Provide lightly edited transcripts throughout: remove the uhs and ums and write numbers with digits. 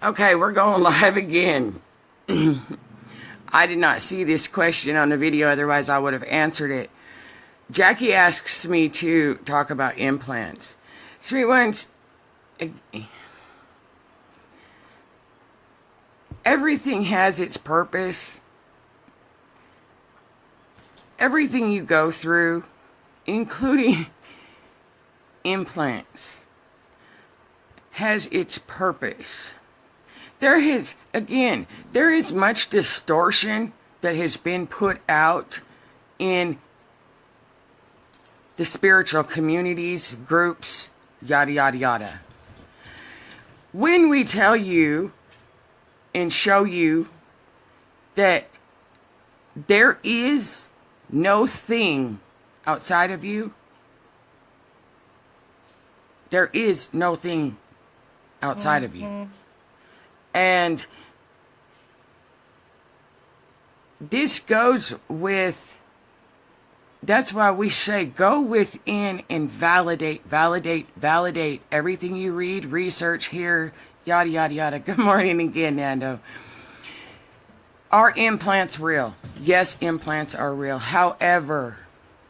Okay, we're going live again. I did not see this question on the video, otherwise I would have answered it. Jackie asks me to talk about implants. Sweet ones, everything has its purpose. Everything you go through, including implants, has its purpose. There is much distortion that has been put out in the spiritual communities, groups, yada, yada, yada. When we tell you and show you that there is no thing outside of you, there is no thing outside of you. And this goes with, that's why we say go within and validate everything you read, research, hear, yada, yada, yada. Good morning again, Nando. Are implants real? Yes, implants are real. However,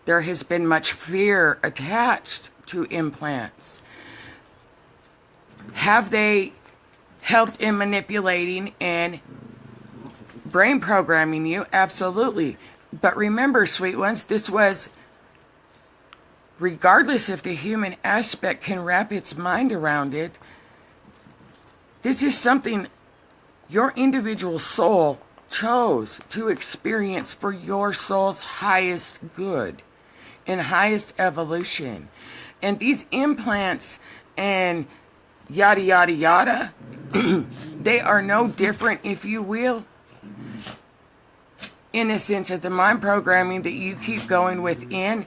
there has been much fear attached to implants. Have they helped in manipulating and brain programming you? Absolutely. But remember, sweet ones, this was, regardless if the human aspect can wrap its mind around it, this is something your individual soul chose to experience for your soul's highest good and highest evolution. And these implants and yada, yada, yada, they are no different, if you will, in the sense of the mind programming that you keep going within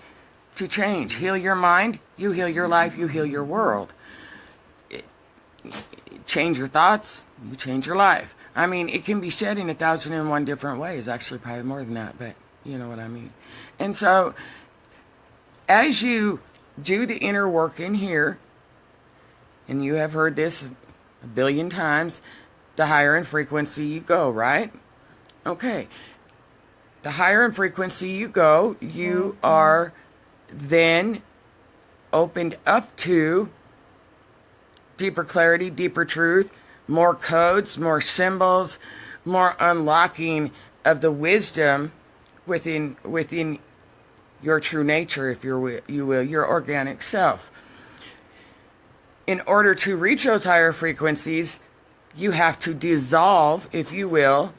to change. Heal your mind, you heal your life, you heal your world. Change your thoughts, you change your life. I mean, it can be said in 1,001 different ways. Actually, probably more than that, but you know what I mean. And so, as you do the inner work in here, and you have heard this a billion times, the higher in frequency you go, right? Okay. The higher in frequency you go, you are then opened up to deeper clarity, deeper truth, more codes, more symbols, more unlocking of the wisdom within your true nature, if you will, your organic self. In order to reach those higher frequencies, you have to dissolve, if you will,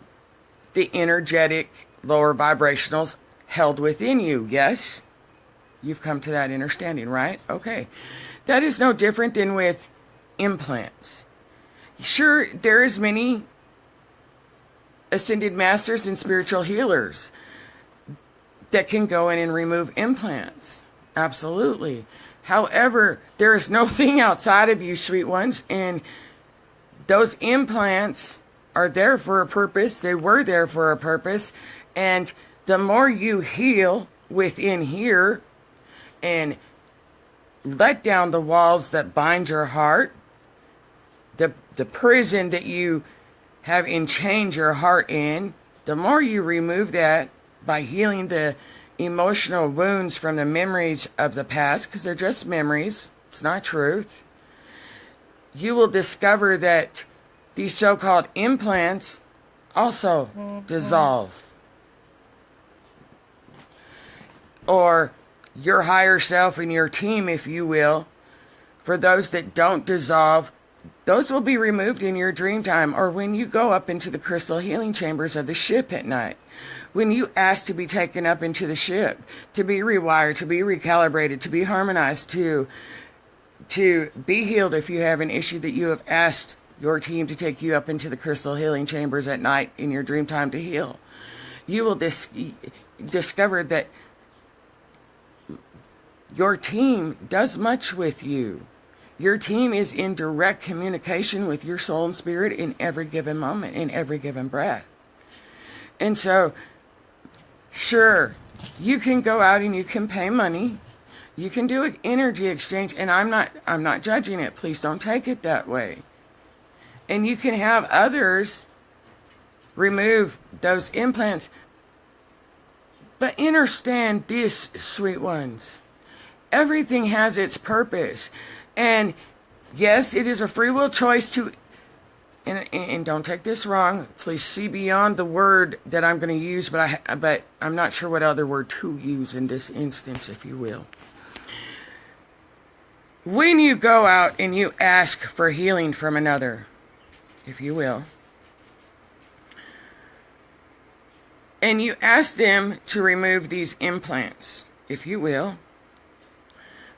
the energetic lower vibrationals held within you. Yes? You've come to that understanding, right? Okay. That is no different than with implants. Sure, there is many ascended masters and spiritual healers that can go in and remove implants. Absolutely. However, there is no thing outside of you, sweet ones, and those implants are there for a purpose. They were there for a purpose, and the more you heal within here and let down the walls that bind your heart, the prison that you have enchained your heart in, the more you remove that by healing the emotional wounds from the memories of the past, because they're just memories, it's not truth, you will discover that these so-called implants also dissolve. Or your higher self and your team, if you will, for those that don't dissolve, those will be removed in your dream time, or when you go up into the crystal healing chambers of the ship at night. When you ask to be taken up into the ship, to be rewired, to be recalibrated, to be harmonized, to be healed if you have an issue that you have asked your team to take you up into the crystal healing chambers at night in your dream time to heal, you will discover that your team does much with you. Your team is in direct communication with your soul and spirit in every given moment, in every given breath. And so, sure, you can go out and you can pay money. You can do an energy exchange, and I'm not judging it. Please don't take it that way. And you can have others remove those implants. But understand this, sweet ones. Everything has its purpose. And yes, it is a free will choice to, and don't take this wrong, please see beyond the word that I'm going to use, but I'm not sure what other word to use in this instance, if you will. When you go out and you ask for healing from another, if you will, and you ask them to remove these implants, if you will,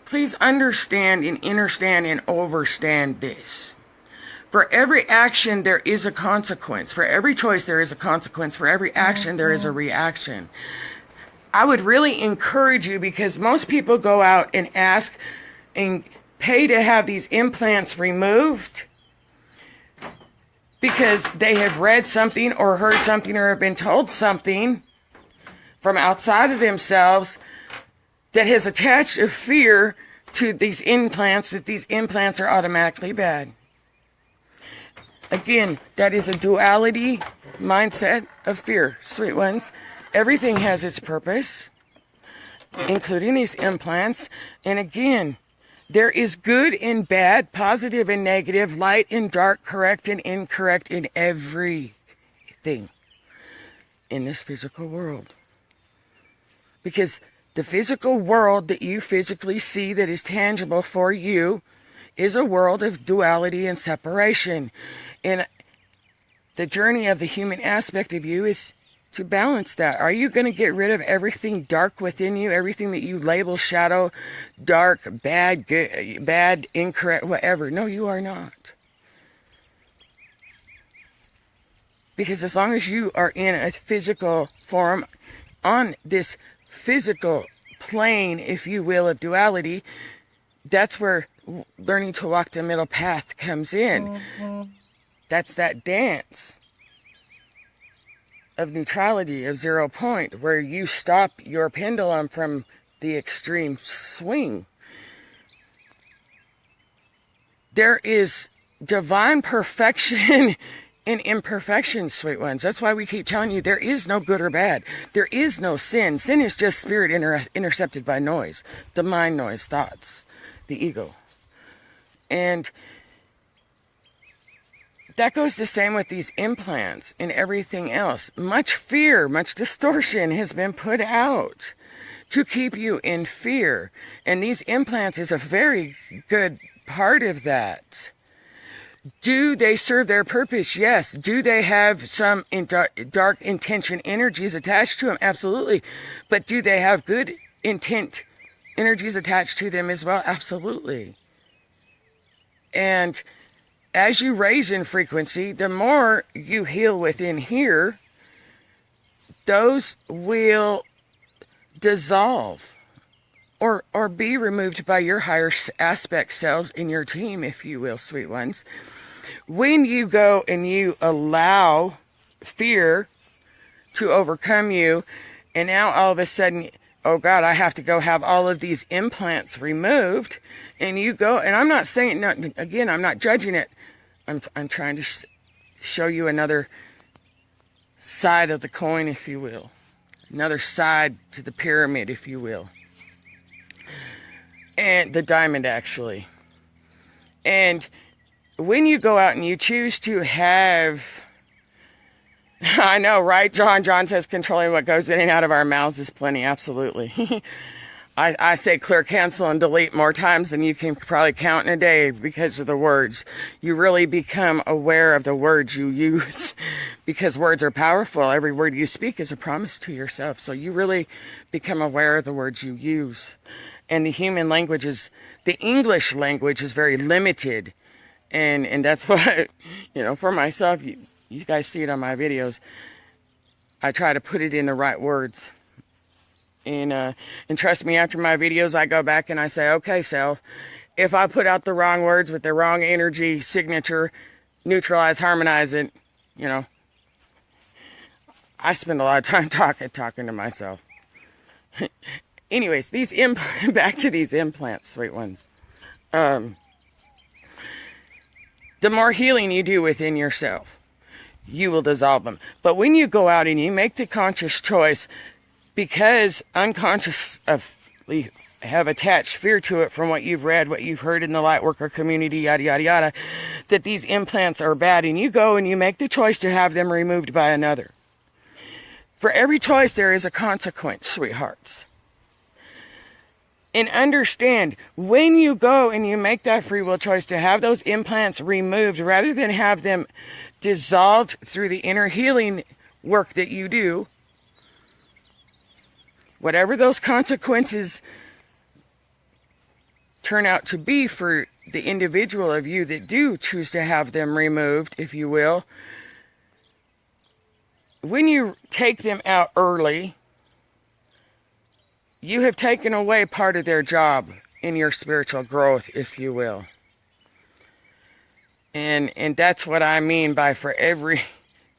please understand and understand and overstand this. For every action, there is a consequence. For every choice, there is a consequence. For every action, there is a reaction. I would really encourage you, because most people go out and ask and pay to have these implants removed because they have read something or heard something or have been told something from outside of themselves that has attached a fear to these implants, that these implants are automatically bad. Again, that is a duality mindset of fear, sweet ones. Everything has its purpose, including these implants. And again, there is good and bad, positive and negative, light and dark, correct and incorrect in everything in this physical world. Because the physical world that you physically see that is tangible for you is a world of duality and separation. And the journey of the human aspect of you is to balance that. Are you going to get rid of everything dark within you, everything that you label shadow, dark, bad, good, bad, incorrect, whatever? No, you are not. Because as long as you are in a physical form, on this physical plane, if you will, of duality, that's where learning to walk the middle path comes in. That's that dance of neutrality, of 0 point, where you stop your pendulum from the extreme swing. There is divine perfection in imperfection, sweet ones. That's why we keep telling you there is no good or bad. There is no sin. Sin is just spirit intercepted by noise, the mind noise, thoughts, the ego. And that goes the same with these implants and everything else. Much fear, much distortion has been put out to keep you in fear. And these implants is a very good part of that. Do they serve their purpose? Yes. Do they have some dark intention energies attached to them? Absolutely. But do they have good intent energies attached to them as well? Absolutely. And as you raise in frequency, the more you heal within here, those will dissolve or be removed by your higher aspect selves in your team, if you will, sweet ones. When you go and you allow fear to overcome you, and now all of a sudden, oh God, I have to go have all of these implants removed, and you go, and I'm not saying, again, I'm not judging it. I'm trying to show you another side of the coin, if you will. Another side to the pyramid, if you will. And the diamond, actually. And when you go out and you choose to have, I know, right? John says controlling what goes in and out of our mouths is plenty. Absolutely. I say clear, cancel, and delete more times than you can probably count in a day because of the words. You really become aware of the words you use because words are powerful. Every word you speak is a promise to yourself. So you really become aware of the words you use. And the human language the English language is very limited. And that's why, for myself, you guys see it on my videos. I try to put it in the right words. And trust me, after my videos, I go back and I say, okay, self, if I put out the wrong words with the wrong energy signature, neutralize, harmonize it, I spend a lot of time talking to myself. Anyways, back to these implants, sweet ones. the more healing you do within yourself, you will dissolve them. But when you go out and you make the conscious choice, because unconsciously have attached fear to it from what you've read, what you've heard in the Lightworker community, yada, yada, yada, that these implants are bad, and you go and you make the choice to have them removed by another. For every choice, there is a consequence, sweethearts. And understand, when you go and you make that free will choice to have those implants removed, rather than have them dissolved through the inner healing work that you do, whatever those consequences turn out to be for the individual of you that do choose to have them removed, if you will, when you take them out early, you have taken away part of their job in your spiritual growth, if you will. And that's what I mean by for every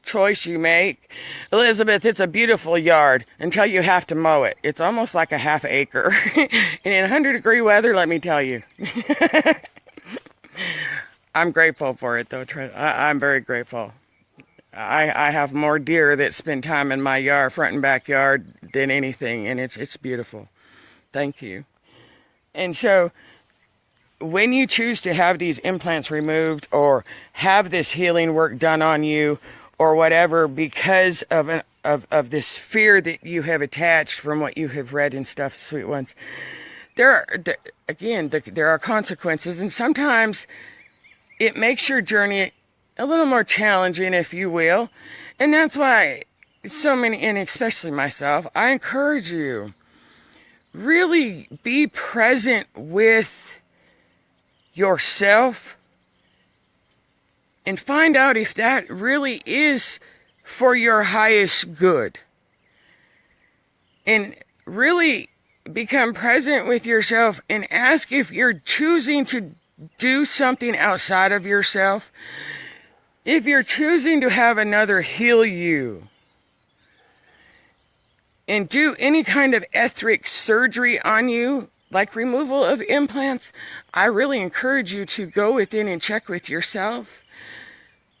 choice you make. Elizabeth, it's a beautiful yard until you have to mow it. It's almost like a half acre. And in 100-degree weather, let me tell you. I'm grateful for it, though. I'm very grateful. I have more deer that spend time in my yard, front and backyard, than anything, and it's beautiful. Thank you. And so, when you choose to have these implants removed or have this healing work done on you or whatever, because of this fear that you have attached from what you have read and stuff, sweet ones, there are consequences, and sometimes it makes your journey a little more challenging, if you will. And that's why so many, and especially myself, I encourage you, really be present with yourself and find out if that really is for your highest good. And really become present with yourself and ask if you're choosing to do something outside of yourself. If you're choosing to have another heal you and do any kind of etheric surgery on you, like removal of implants, I really encourage you to go within and check with yourself.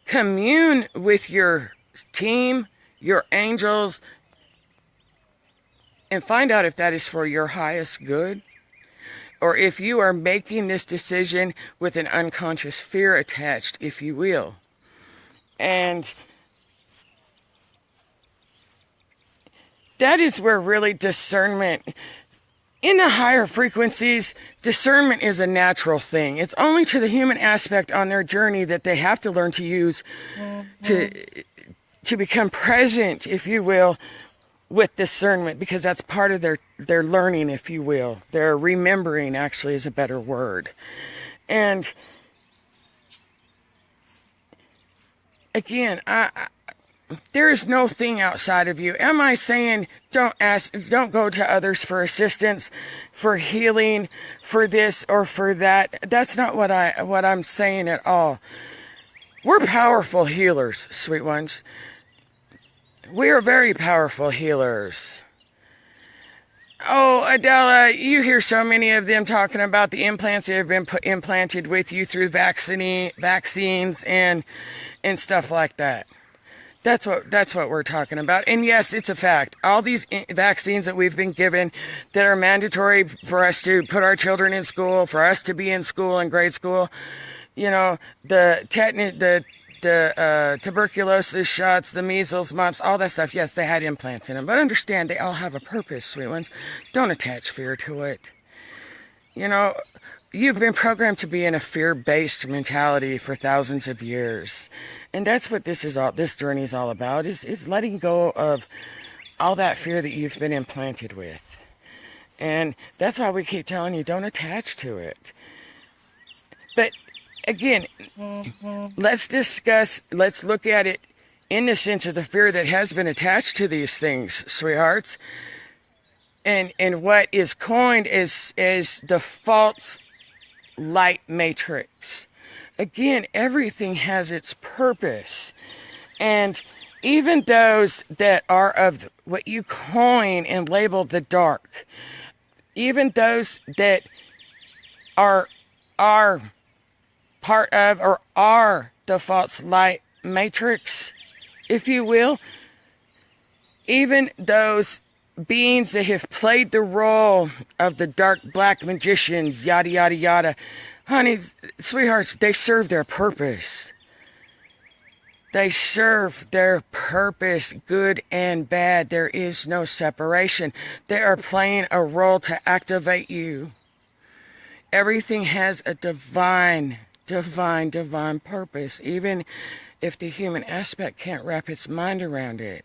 Commune with your team, your angels, and find out if that is for your highest good, or if you are making this decision with an unconscious fear attached, if you will. And that is where really discernment, in the higher frequencies, discernment is a natural thing. It's only to the human aspect on their journey that they have to learn to use to become present, if you will, with discernment, because that's part of their learning, if you will. Their remembering, actually, is a better word. And again, there is no thing outside of you. Am I saying don't go to others for assistance, for healing, for this or for that? That's not what I'm saying at all. We're powerful healers, sweet ones. We are very powerful healers. Oh, Adela, you hear so many of them talking about the implants that have been implanted with you through vaccines and stuff like that. That's what we're talking about. And yes, it's a fact. All these vaccines that we've been given that are mandatory for us to put our children in school, for us to be in school and grade school, you know, the tuberculosis shots, the measles, mumps, all that stuff. Yes, they had implants in them. But understand, they all have a purpose, sweet ones. Don't attach fear to it. You know, you've been programmed to be in a fear-based mentality for thousands of years. And that's what this journey is all about, is letting go of all that fear that you've been implanted with. And that's why we keep telling you, don't attach to it. But again, let's look at it in the sense of the fear that has been attached to these things, sweethearts. And what is coined as the false light matrix. Again, everything has its purpose. And even those that are of what you coin and label the dark, even those that are part of or are the false light matrix, if you will. Even those beings that have played the role of the dark black magicians, yada, yada, yada. Honey, sweethearts, they serve their purpose. They serve their purpose, good and bad. There is no separation. They are playing a role to activate you. Everything has a divine purpose, even if the human aspect can't wrap its mind around it.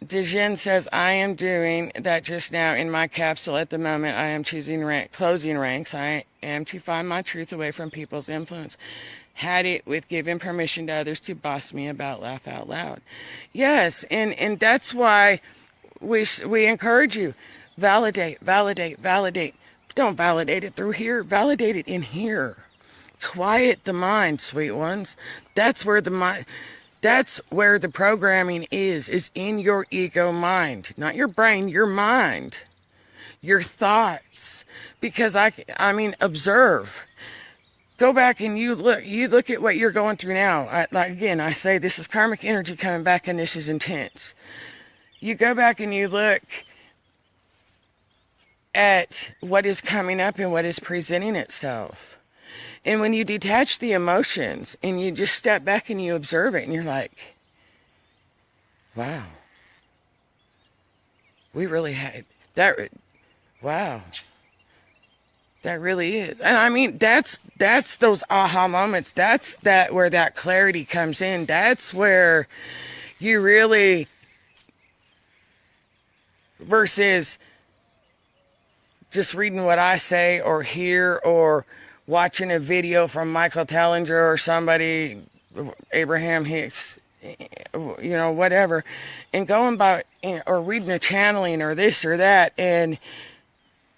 Dejin says, I am doing that just now in my capsule at the moment. I am closing ranks. I am to find my truth away from people's influence. Had it with giving permission to others to boss me about, laugh out loud. Yes, and that's why we encourage you. Validate. Don't validate it through here. Validate it in here. Quiet the mind, sweet ones. That's where the programming is in your ego mind. Not your brain, your mind. Your thoughts. Because I mean, observe. Go back and you look at what you're going through now. I say this is karmic energy coming back and this is intense. You go back and you look at what is coming up and what is presenting itself. And when you detach the emotions and you just step back and you observe it and you're like, wow, we really had that. Wow. That really is. And I mean, that's those aha moments. That's where that clarity comes in. That's where you really, versus just reading what I say or hear or watching a video from Michael Tellinger or somebody, Abraham Hicks, whatever, and going by, or reading a channeling or this or that and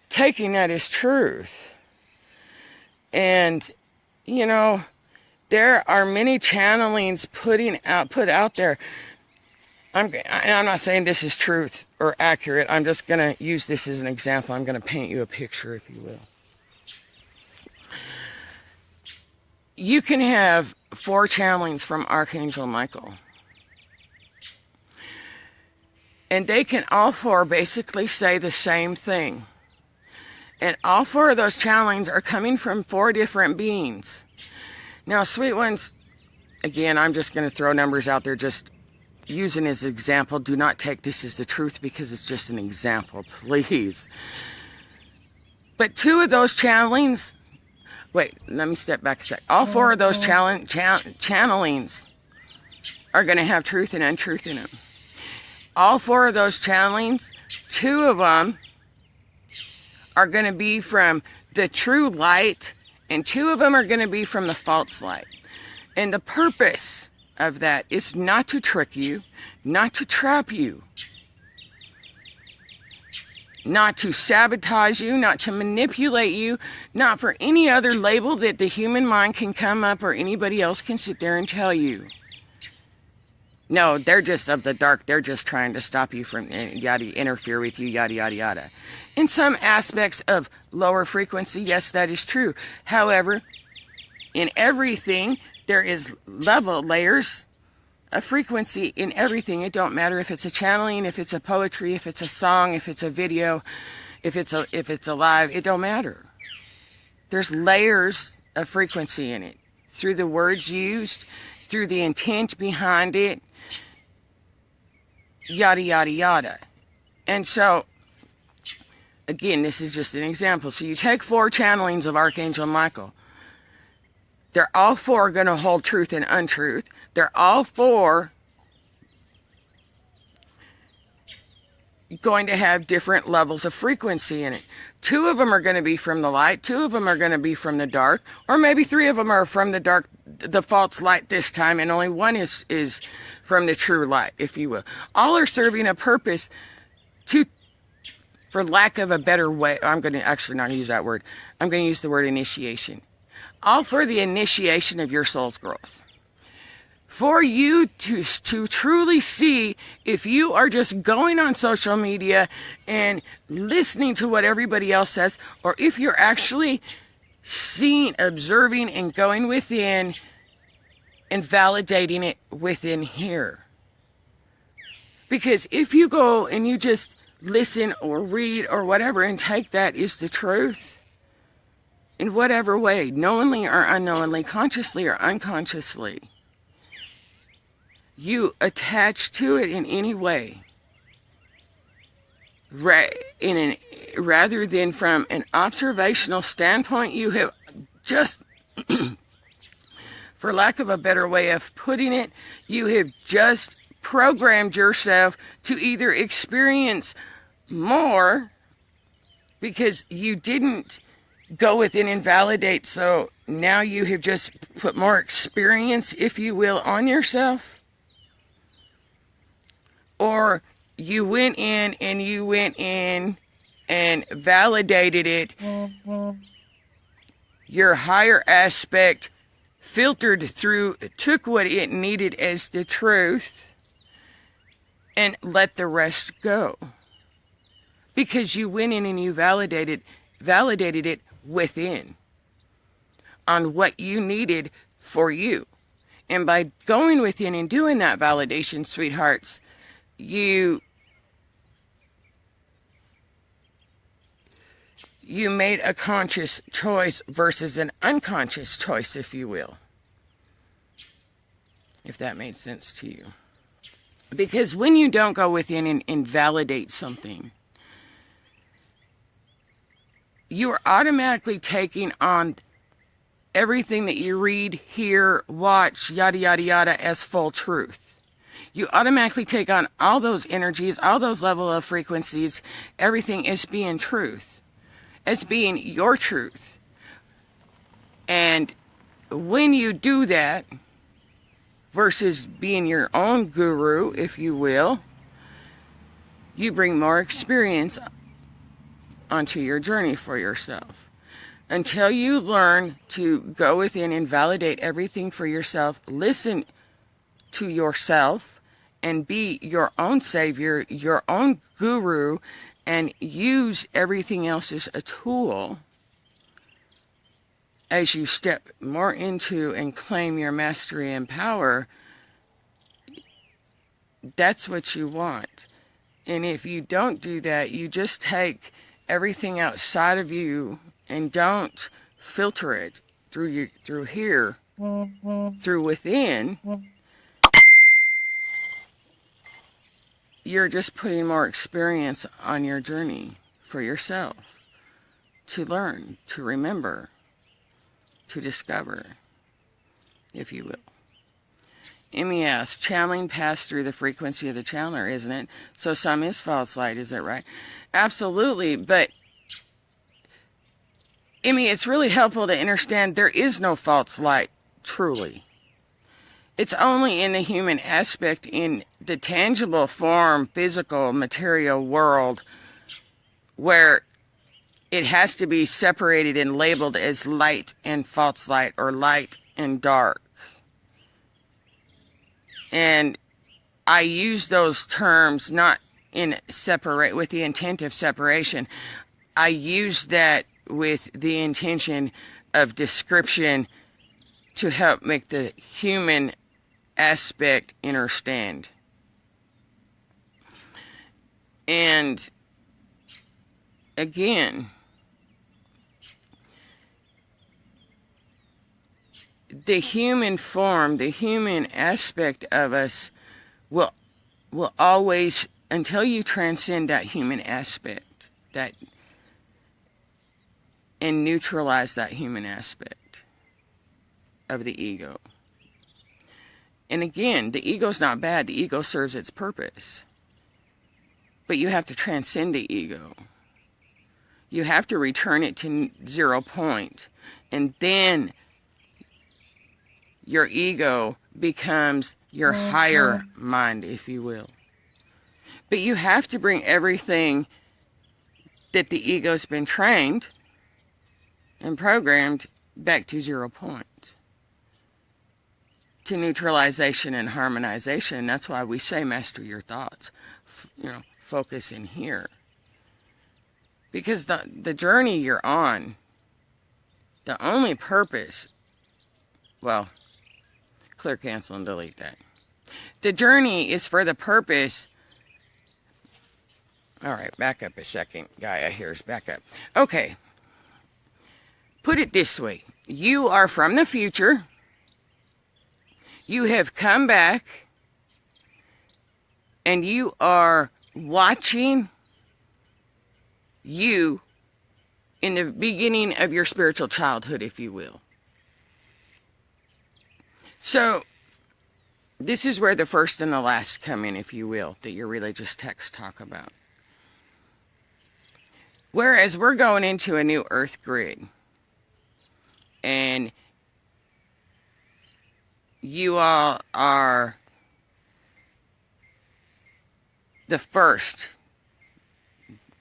taking that as truth. And, there are many channelings put out there. I'm not saying this is truth or accurate. I'm just going to use this as an example. I'm going to paint you a picture, if you will. You can have 4 channelings from Archangel Michael. And they can all 4 basically say the same thing. And all 4 of those channelings are coming from 4 different beings. Now, sweet ones, again, I'm just going to throw numbers out there, just using as an example. Do not take this as the truth because it's just an example, please. But 2 of those channelings, wait, let me step back a sec. All 4 of those channelings are going to have truth and untruth in them. All 4 of those channelings, 2 of them are going to be from the true light, and 2 of them are going to be from the false light. And the purpose of that is not to trick you, not to trap you, not to sabotage you, not to manipulate you, not for any other label that the human mind can come up or anybody else can sit there and tell you. No, they're just of the dark. They're just trying to stop you from interfere with you, yada, yada, yada. In some aspects of lower frequency, yes, that is true. However, in everything, there is layers of frequency in everything. It don't matter if it's a channeling, if it's a poetry, if it's a song, if it's a video, if it's a live, it don't matter. There's layers of frequency in it. Through the words used, through the intent behind it, yada, yada, yada. And so, again, this is just an example. So you take 4 channelings of Archangel Michael. They're all 4 going to hold truth and untruth. They're all 4 going to have different levels of frequency in it. 2 of them are going to be from the light. 2 of them are going to be from the dark. Or maybe 3 of them are from the dark, the false light this time, and only 1 is from the true light, if you will. All are serving a purpose to, for lack of a better way, I'm going to actually not use that word. I'm going to use the word initiation. All for the initiation of your soul's growth. For you to truly see if you are just going on social media and listening to what everybody else says, or if you're actually seeing, observing, and going within and validating it within here. Because if you go and you just listen or read or whatever and take that is the truth, in whatever way, knowingly or unknowingly, consciously or unconsciously, you attach to it in any way, rather than from an observational standpoint, you have just, for lack of a better way of putting it, you have just programmed yourself to either experience more because you didn't go within and validate, so now you have just put more experience, if you will, on yourself, or you went in and validated it. Your higher aspect filtered through, took what it needed as the truth, and let the rest go. Because you went in and you validated it within on what you needed for you. And by going within and doing that validation, sweethearts, you made a conscious choice versus an unconscious choice, if you will. If that made sense to you. Because when you don't go within and validate something, you are automatically taking on everything that you read, hear, watch, yada, yada, yada, as full truth. You automatically take on all those energies, all those level of frequencies, everything as being truth, as being your truth. And when you do that, versus being your own guru, if you will, you bring more experience onto your journey for yourself. Until you learn to go within and validate everything for yourself, listen to yourself, and be your own savior, your own guru, and use everything else as a tool as you step more into and claim your mastery and power. That's what you want. And if you don't do that, you just take everything outside of you and don't filter it through here, through within. You're just putting more experience on your journey for yourself to learn, to remember, to discover, if you will. Emmy asks, channeling passed through the frequency of the channeler, isn't it? So some is false light, is that right? Absolutely, but Emmy, it's really helpful to understand there is no false light, truly. It's only in the human aspect, in the tangible form, physical, material world, where it has to be separated and labeled as light and false light, or light and dark. And I use those terms not in separate with the intent of separation. I use that with the intention of description to help make the human aspect understand. And again, the human form, the human aspect of us will always, until you transcend that human aspect, that and neutralize that human aspect of the ego. And again, the ego's not bad. The ego serves its purpose. But you have to transcend the ego. You have to return it to 0 point. And then your ego becomes your higher mind, if you will. But you have to bring everything that the ego's been trained and programmed back to 0 point. To neutralization and harmonization. That's why we say master your thoughts. Focus in here. Because the journey you're on The only purpose, well, clear, cancel, and delete that. The journey is for the purpose. All right, back up a second. Gaia here's back up. Okay. Put it this way. You are from the future. You have come back. And you are watching you in the beginning of your spiritual childhood, if you will. So, this is where the first and the last come in, if you will, that your religious texts talk about. Whereas we're going into a new earth grid. And you all are the first.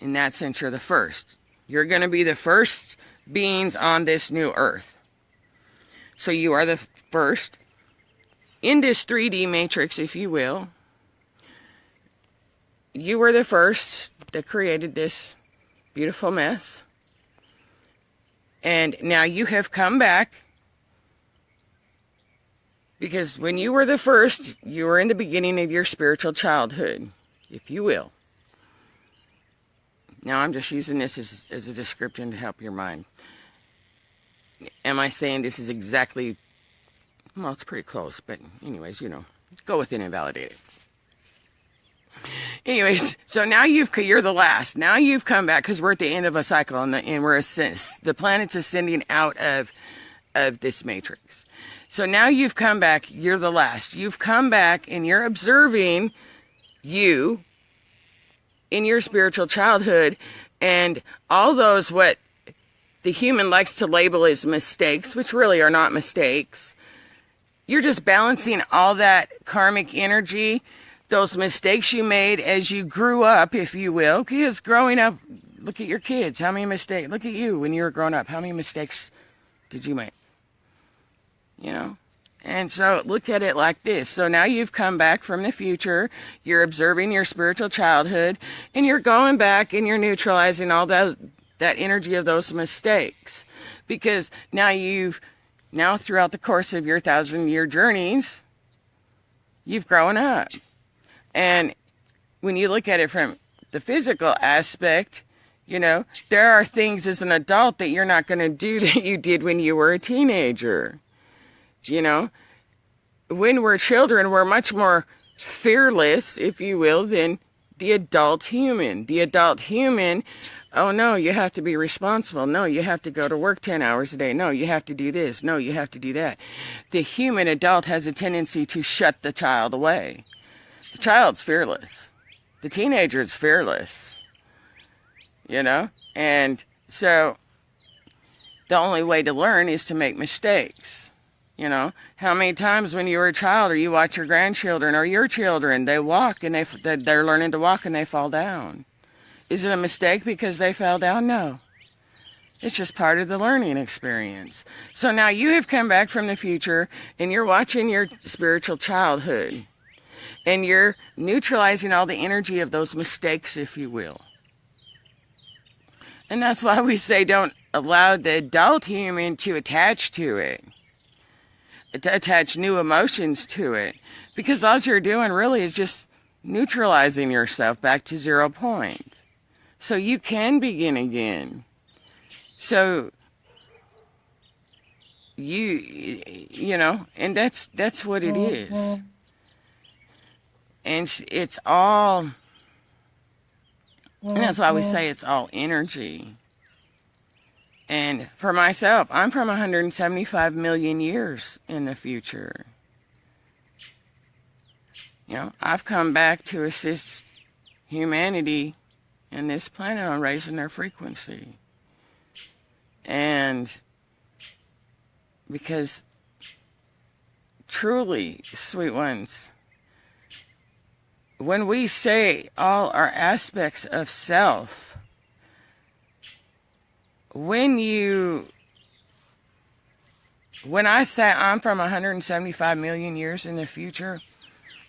In that sense, you're the first. You're going to be the first beings on this new earth. So you are the first in this 3D matrix, if you will. You were the first that created this beautiful mess. And now you have come back. Because when you were the first, you were in the beginning of your spiritual childhood, if you will. Now I'm just using this as a description to help your mind. Am I saying this is exactly, well, it's pretty close, but anyways, go with it and validate it. Anyways, so now you're the last. Now you've come back because we're at the end of a cycle, and the planet's ascending out of this matrix. So now you've come back. You're the last. You've come back, and you're observing you in your spiritual childhood, and all those what the human likes to label as mistakes, which really are not mistakes. You're just balancing all that karmic energy, those mistakes you made as you grew up, if you will. Because growing up, look at your kids. How many mistakes? Look at you when you were growing up. How many mistakes did you make? And so look at it like this. So now you've come back from the future. You're observing your spiritual childhood. And you're going back and you're neutralizing all that energy of those mistakes. Because now throughout the course of your 1,000-year journeys, you've grown up. And when you look at it from the physical aspect, there are things as an adult that you're not going to do that you did when you were a teenager. When we're children, we're much more fearless, if you will, than the adult human. The adult human, oh no, you have to be responsible. No, you have to go to work 10 hours a day. No, you have to do this. No, you have to do that. The human adult has a tendency to shut the child away. The child's fearless. The teenager's fearless. And so the only way to learn is to make mistakes. How many times when you were a child or you watch your grandchildren or your children, they walk and they're learning to walk and they fall down. Is it a mistake because they fell down? No. It's just part of the learning experience. So now you have come back from the future and you're watching your spiritual childhood. And you're neutralizing all the energy of those mistakes, if you will. And that's why we say don't allow the adult human to attach to it. To attach new emotions to it. Because all you're doing really is just neutralizing yourself back to 0 point. So you can begin again. So and that's what it is. And it's all, and that's why we say it's all energy. And for myself, I'm from 175 million years in the future. I've come back to assist humanity and this planet on raising their frequency. And because truly, sweet ones, when we say all our aspects of self, when I say I'm from 175 million years in the future,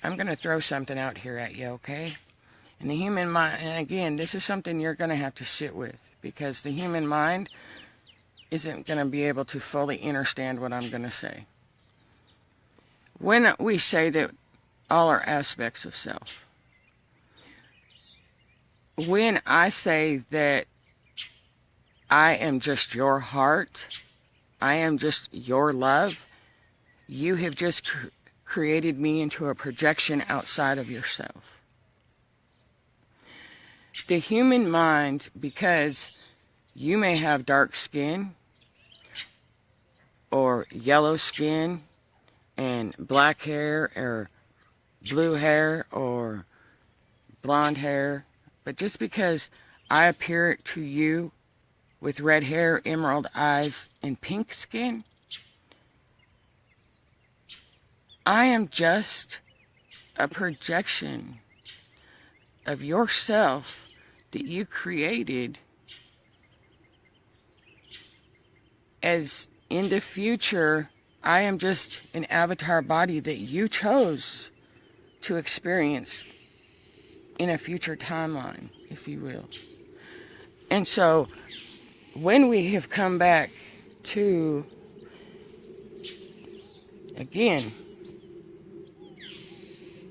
I'm going to throw something out here at you, okay? And the human mind, and again, this is something you're going to have to sit with, because the human mind isn't going to be able to fully understand what I'm going to say. When we say that all are aspects of self, when I say that I am just your heart, I am just your love, you have just created me into a projection outside of yourself. The human mind, because you may have dark skin or yellow skin and black hair or blue hair or blonde hair, but just because I appear to you with red hair, emerald eyes, and pink skin, I am just a projection of yourself that you created as in the future. I am just an avatar body that you chose to experience in a future timeline, if you will. And so when we have come back to, again,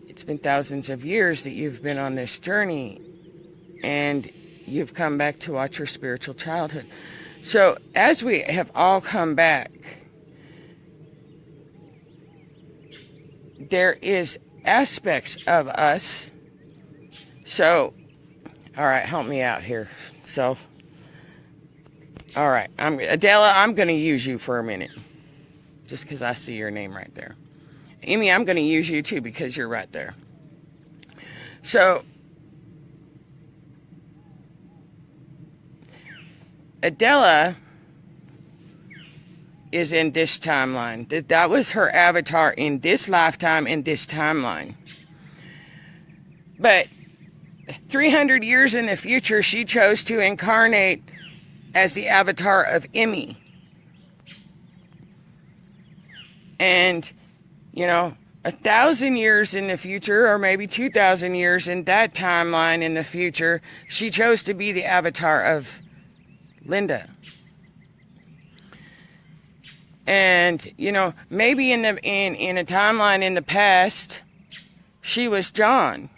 it's been thousands of years that you've been on this journey, and you've come back to watch your spiritual childhood. So as we have all come back, there is aspects of us. So, all right, help me out here, self. All right, Adela, I'm going to use you for a minute, just because I see your name right there. Amy, I'm going to use you too because you're right there. So, Adela is in this timeline. That was her avatar in this lifetime, in this timeline. But 300 years in the future, she chose to incarnate as the avatar of Emmy. And, 1,000 years in the future, or maybe 2,000 years in that timeline in the future, she chose to be the avatar of Linda. And, maybe in a timeline in the past, she was John.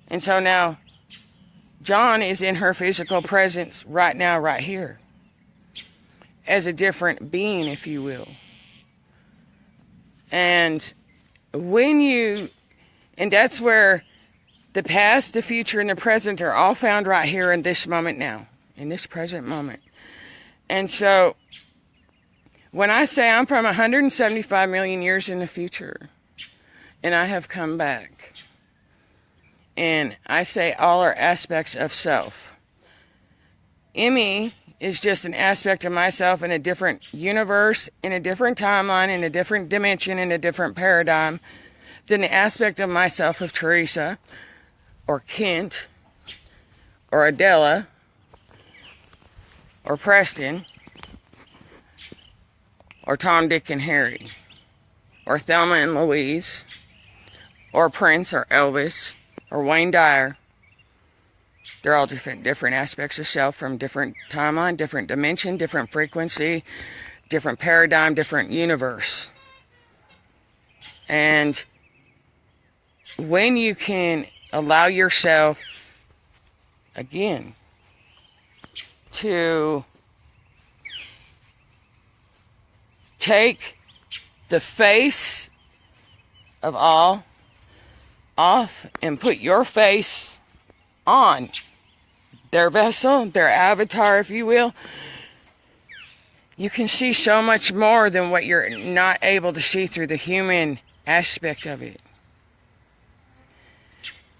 And so now, John is in her physical presence right now, right here, as a different being, if you will. And that's where the past, the future, and the present are all found right here in this moment now, in this present moment. And so, when I say I'm from 175 million years in the future, and I have come back, and I say all are aspects of self, Emmy is just an aspect of myself in a different universe, in a different timeline, in a different dimension, in a different paradigm than the aspect of myself of Teresa, or Kent, or Adela, or Preston, or Tom, Dick, and Harry, or Thelma and Louise, or Prince, or Elvis, or Wayne Dyer. They're all different aspects of self from different timeline, different dimension, different frequency, different paradigm, different universe. And when you can allow yourself, again, to take the face of all off and put your face on their vessel, their avatar, if you will, you can see so much more than what you're not able to see through the human aspect of it.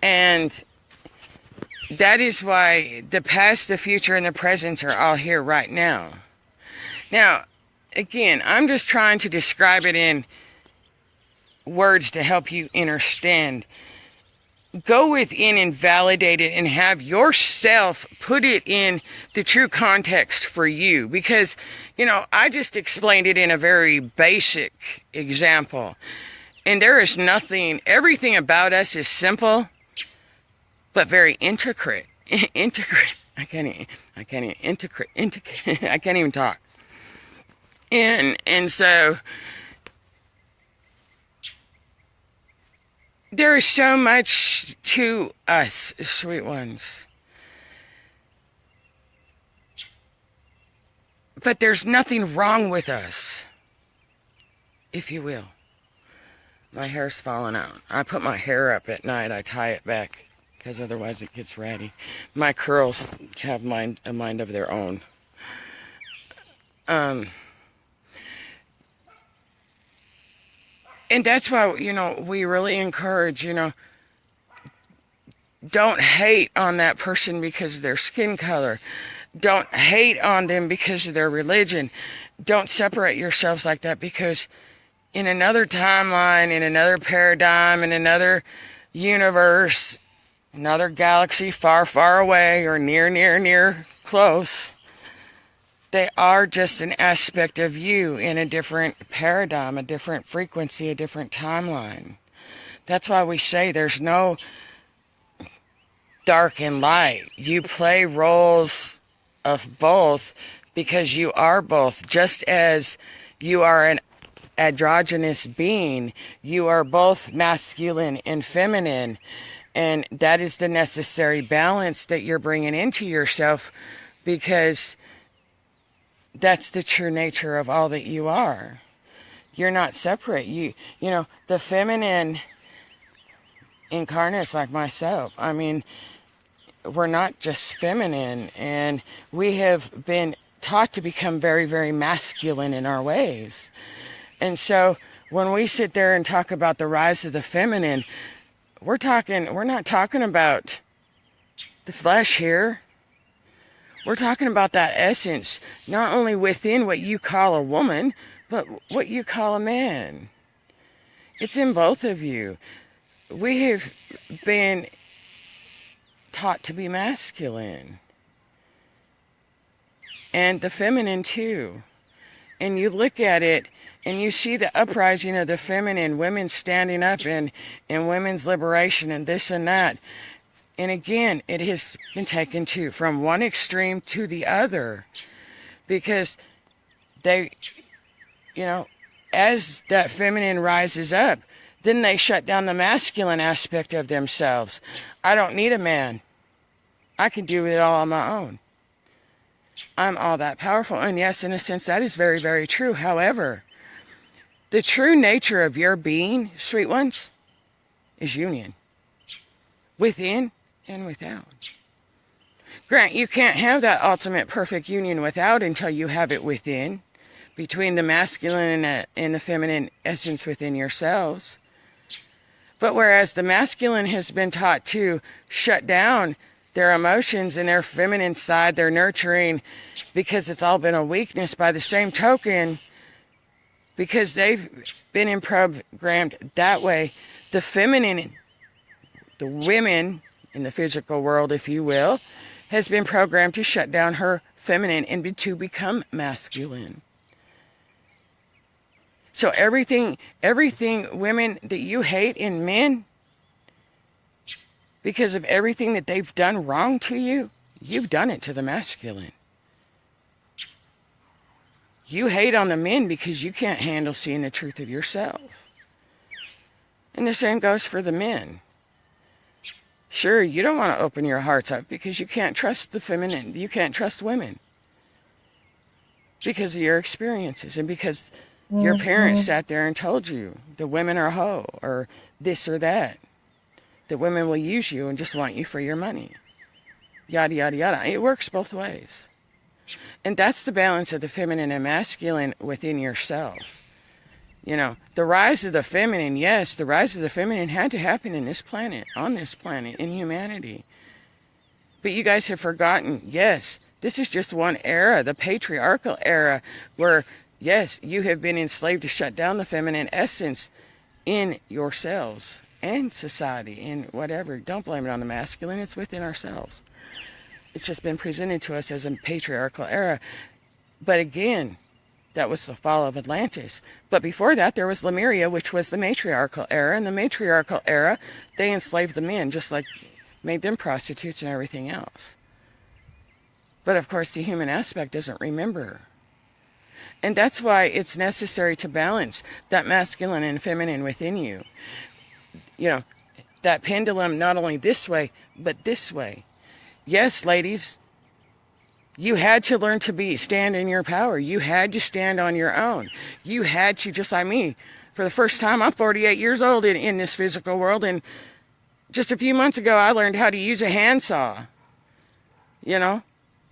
And that is why the past, the future, and the present are all here right now. Now, again, I'm just trying to describe it in words to help you understand. Go within and validate it and have yourself put it in the true context for you. Because, I just explained it in a very basic example. And there is everything about us is simple, but very intricate. I can't even I can't even talk. And so there is so much to us, sweet ones. But there's nothing wrong with us, if you will. My hair's falling out. I put my hair up at night. I tie it back because otherwise it gets ratty. My curls have a mind of their own. And that's why, we really encourage, don't hate on that person because of their skin color. Don't hate on them because of their religion. Don't separate yourselves like that, because in another timeline, in another paradigm, in another universe, another galaxy far, far away, or near, near, near, close, they are just an aspect of you in a different paradigm, a different frequency, a different timeline. That's why we say there's no dark and light. You play roles of both because you are both. Just as you are an androgynous being, you are both masculine and feminine, and that is the necessary balance that you're bringing into yourself, because that's the true nature of all that you are. You're not separate. You know, the feminine incarnates like myself. I mean, we're not just feminine, and we have been taught to become very, very masculine in our ways. And so when we sit there and talk about the rise of the feminine, we're not talking about the flesh here. We're talking about that essence, not only within what you call a woman, but what you call a man. It's in both of you. We have been taught to be masculine, and the feminine too. And you look at it and you see the uprising of the feminine, women standing up and women's liberation and this and that. And again, it has been taken from one extreme to the other, because they, as that feminine rises up, then they shut down the masculine aspect of themselves. I don't need a man. I can do it all on my own. I'm all that powerful. And yes, in a sense, that is very, very true. However, the true nature of your being, sweet ones, is union. Within and without. Grant, you can't have that ultimate perfect union without until you have it within, between the masculine and the feminine essence within yourselves. But whereas the masculine has been taught to shut down their emotions and their feminine side, their nurturing, because it's all been a weakness, by the same token, because they've been programmed that way, the feminine, the women in the physical world, if you will, has been programmed to shut down her feminine and to become masculine. So everything women that you hate in men, because of everything that they've done wrong to you, you've done it to the masculine. You hate on the men because you can't handle seeing the truth of yourself. And the same goes for the men. Sure, you don't want to open your hearts up because you can't trust the feminine. You can't trust women because of your experiences, and because your parents sat there and told you the women are a hoe, or this or that. The women will use you and just want you for your money. Yada, yada, yada. It works both ways. And that's the balance of the feminine and masculine within yourself. The rise of the feminine, yes, the rise of the feminine had to happen on this planet, in humanity. But you guys have forgotten, yes, this is just one era, the patriarchal era, where, yes, you have been enslaved to shut down the feminine essence in yourselves and society and whatever. Don't blame it on the masculine, it's within ourselves. It's just been presented to us as a patriarchal era. But again, that was the fall of Atlantis. But before that, there was Lemuria, which was the matriarchal era. And the matriarchal era, they enslaved the men, just like made them prostitutes and everything else. But of course, the human aspect doesn't remember. And that's why it's necessary to balance that masculine and feminine within you. You know, that pendulum not only this way, but this way. Yes, ladies, you had to learn to stand in your power. You had to stand on your own. You had to, just like me, for the first time, I'm 48 years old in this physical world, and just a few months ago, I learned how to use a handsaw. You know,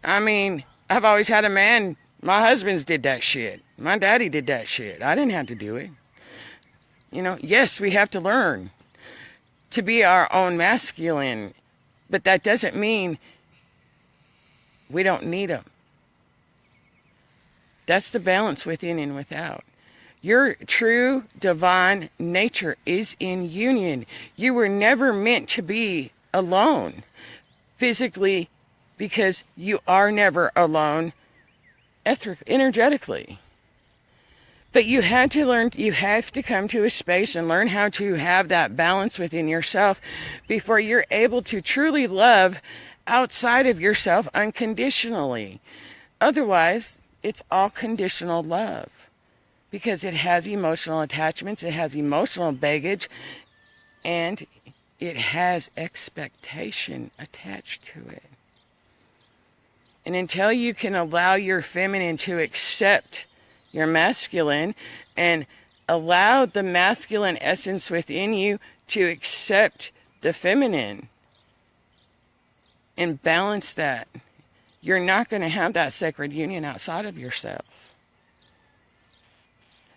I mean, I've always had a man. My husband's did that shit. My daddy did that shit. I didn't have to do it. You know, yes, we have to learn to be our own masculine, but that doesn't mean we don't need them. That's the balance within and without. Your true divine nature is in union. You were never meant to be alone physically, because you are never alone energetically. But you had to learn, you have to come to a space and learn how to have that balance within yourself before you're able to truly love outside of yourself unconditionally. Otherwise, it's all conditional love, because it has emotional attachments, it has emotional baggage, and it has expectation attached to it. And until you can allow your feminine to accept your masculine and allow the masculine essence within you to accept the feminine and balance that, you're not going to have that sacred union outside of yourself.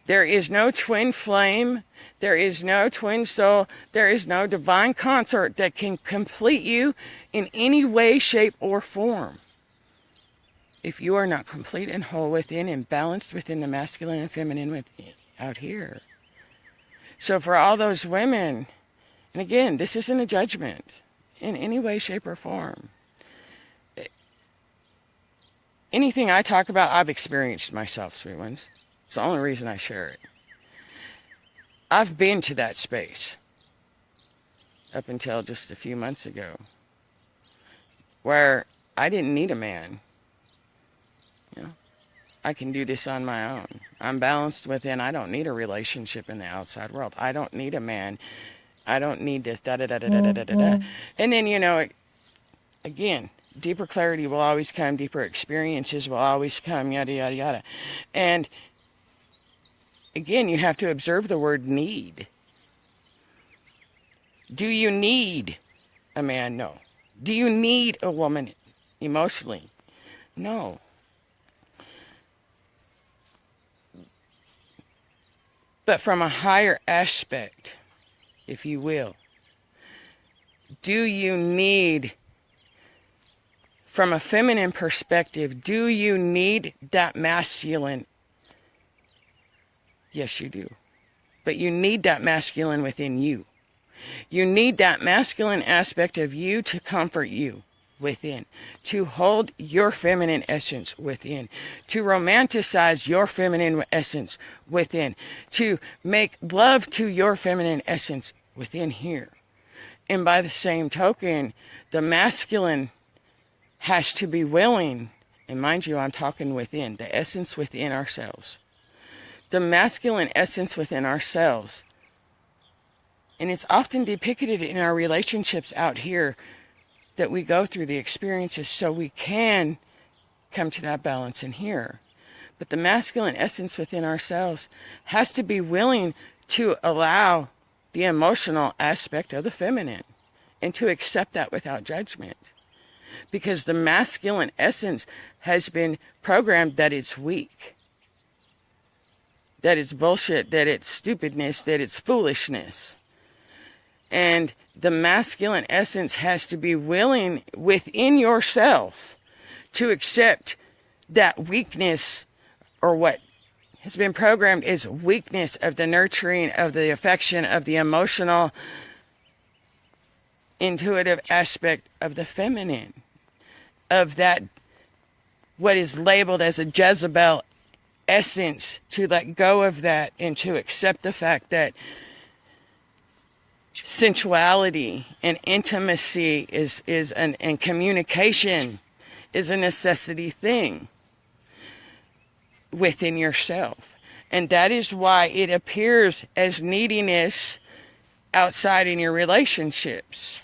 There is no twin flame, there is no twin soul, there is no divine consort that can complete you in any way, shape, or form if you are not complete and whole within and balanced within the masculine and feminine within, out here. So for all those women, and again, this isn't a judgment in any way, shape, or form. Anything I talk about, I've experienced myself, sweet ones. It's the only reason I share it. I've been to that space up until just a few months ago, where I didn't need a man. You know, I can do this on my own. I'm balanced within. I don't need a relationship in the outside world. I don't need a man. I don't need this, da-da-da-da-da-da-da-da. And then, you know, again, deeper clarity will always come. Deeper experiences will always come, yada, yada, yada. And again, you have to observe the word need. Do you need a man? No. Do you need a woman emotionally? No. But from a higher aspect, if you will, do you need, from a feminine perspective, do you need that masculine? Yes, you do. But you need that masculine within you. You need that masculine aspect of you to comfort you within, to hold your feminine essence within, to romanticize your feminine essence within, to make love to your feminine essence within here. And by the same token, the masculine has to be willing, and mind you, I'm talking within, the essence within ourselves. The masculine essence within ourselves. And it's often depicted in our relationships out here that we go through the experiences so we can come to that balance in here. But the masculine essence within ourselves has to be willing to allow the emotional aspect of the feminine and to accept that without judgment. Because the masculine essence has been programmed that it's weak, that it's bullshit, that it's stupidness, that it's foolishness. And the masculine essence has to be willing within yourself to accept that weakness, or what has been programmed as weakness of the nurturing, of the affection, of the emotional, intuitive aspect of the feminine, of that what is labeled as a Jezebel essence, to let go of that and to accept the fact that sensuality and intimacy and communication is a necessity thing within yourself. And that is why it appears as neediness outside in your relationships.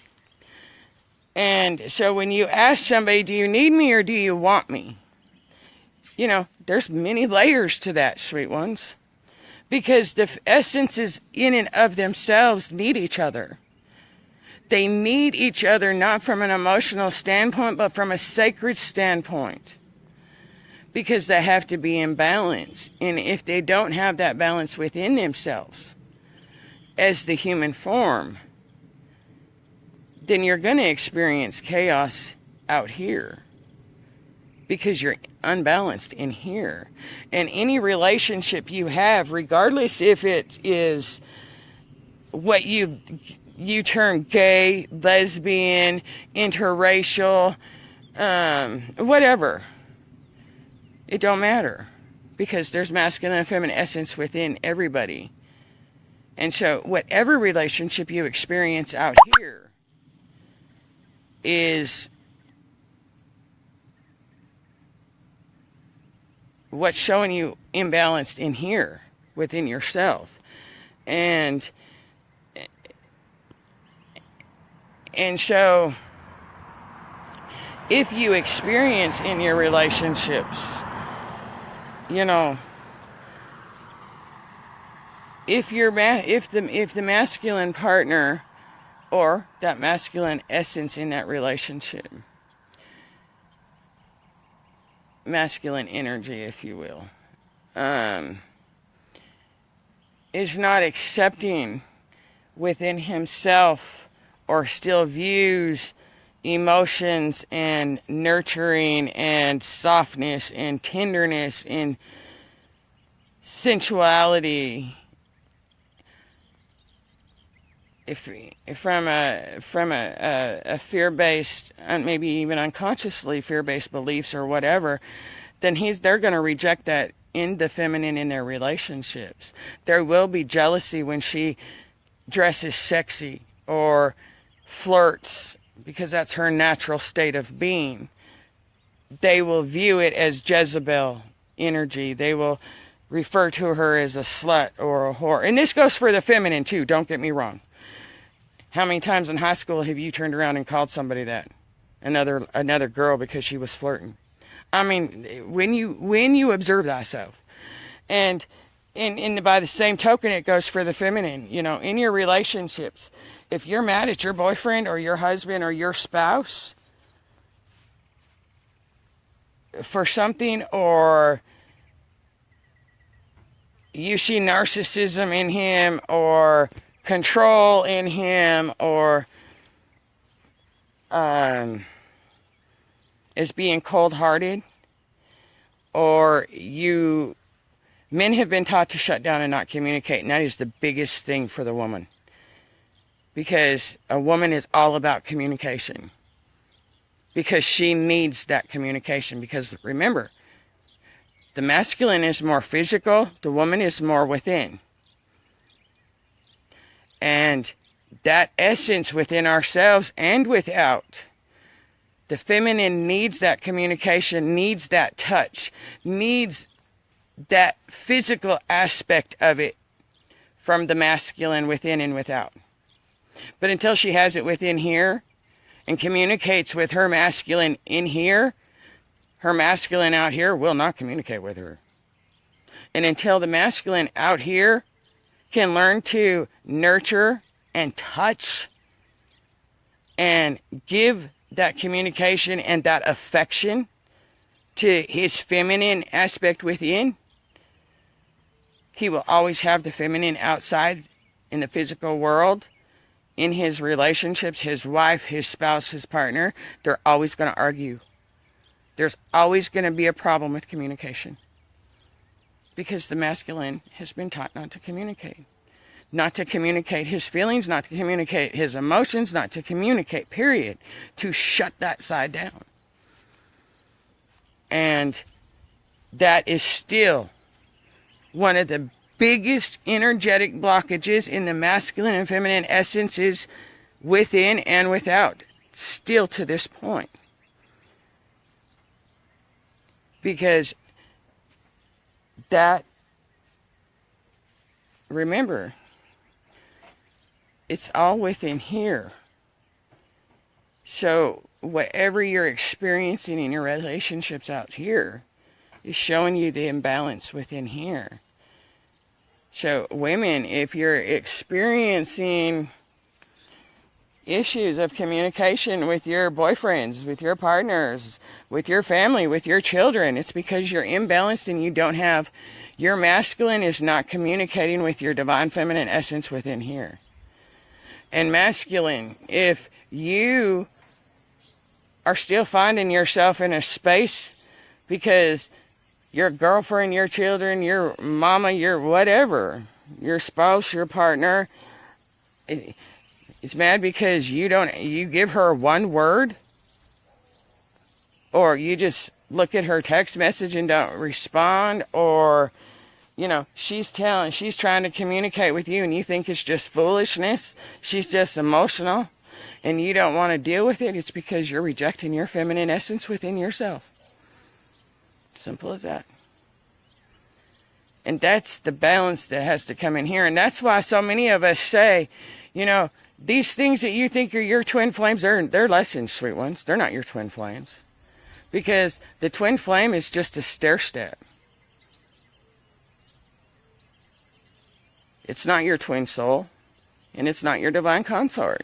And so when you ask somebody, do you need me or do you want me? You know, there's many layers to that, sweet ones. Because the essences in and of themselves need each other. They need each other not from an emotional standpoint, but from a sacred standpoint. Because they have to be in balance. And if they don't have that balance within themselves, as the human form, then you're going to experience chaos out here. Because you're unbalanced in here. And any relationship you have, regardless if it is what you term gay, lesbian, interracial, whatever, it don't matter. Because there's masculine and feminine essence within everybody. And so whatever relationship you experience out here is what's showing you imbalanced in here within yourself. And so if you experience in your relationships, you know, if the masculine partner or that masculine essence in that relationship, masculine energy, if you will, is not accepting within himself or still views emotions and nurturing and softness and tenderness and sensuality, if from a fear-based, maybe even unconsciously fear-based beliefs or whatever, then they're going to reject that in the feminine in their relationships. There will be jealousy when she dresses sexy or flirts, because that's her natural state of being. They will view it as Jezebel energy. They will refer to her as a slut or a whore. And this goes for the feminine too, don't get me wrong. How many times in high school have you turned around and called somebody that? Another girl because she was flirting? I mean, when you observe thyself. And by the same token, it goes for the feminine. You know, in your relationships, if you're mad at your boyfriend or your husband or your spouse for something, or you see narcissism in him or control in him, or is being cold-hearted, or men have been taught to shut down and not communicate, and that is the biggest thing for the woman. Because a woman is all about communication. Because she needs that communication. Because remember, the masculine is more physical, the woman is more within. And that essence within ourselves and without, the feminine needs that communication, needs that touch, needs that physical aspect of it from the masculine within and without. But until she has it within here and communicates with her masculine in here, her masculine out here will not communicate with her. And until the masculine out here can learn to nurture and touch and give that communication and that affection to his feminine aspect within, he will always have the feminine outside in the physical world, in his relationships, his wife, his spouse, his partner. They're always going to argue. There's always going to be a problem with communication. Because the masculine has been taught not to communicate. Not to communicate his feelings, not to communicate his emotions, not to communicate, period. To shut that side down. And that is still one of the biggest energetic blockages in the masculine and feminine essences within and without. Still to this point. Because that, remember, it's all within here. So whatever you're experiencing in your relationships out here is showing you the imbalance within here. So women, if you're experiencing issues of communication with your boyfriends, with your partners, with your family, with your children, it's because you're imbalanced and you don't have, your masculine is not communicating with your divine feminine essence within here. And masculine, if you are still finding yourself in a space because your girlfriend, your children, your mama, your whatever, your spouse, your partner, is mad because you give her one word, or you just look at her text message and don't respond, or, she's trying to communicate with you and you think it's just foolishness, she's just emotional, and you don't want to deal with it, it's because you're rejecting your feminine essence within yourself. Simple as that. And that's the balance that has to come in here. And that's why so many of us say, these things that you think are your twin flames, they're lessons, sweet ones. They're not your twin flames. Because the twin flame is just a stair step. It's not your twin soul. And it's not your divine consort.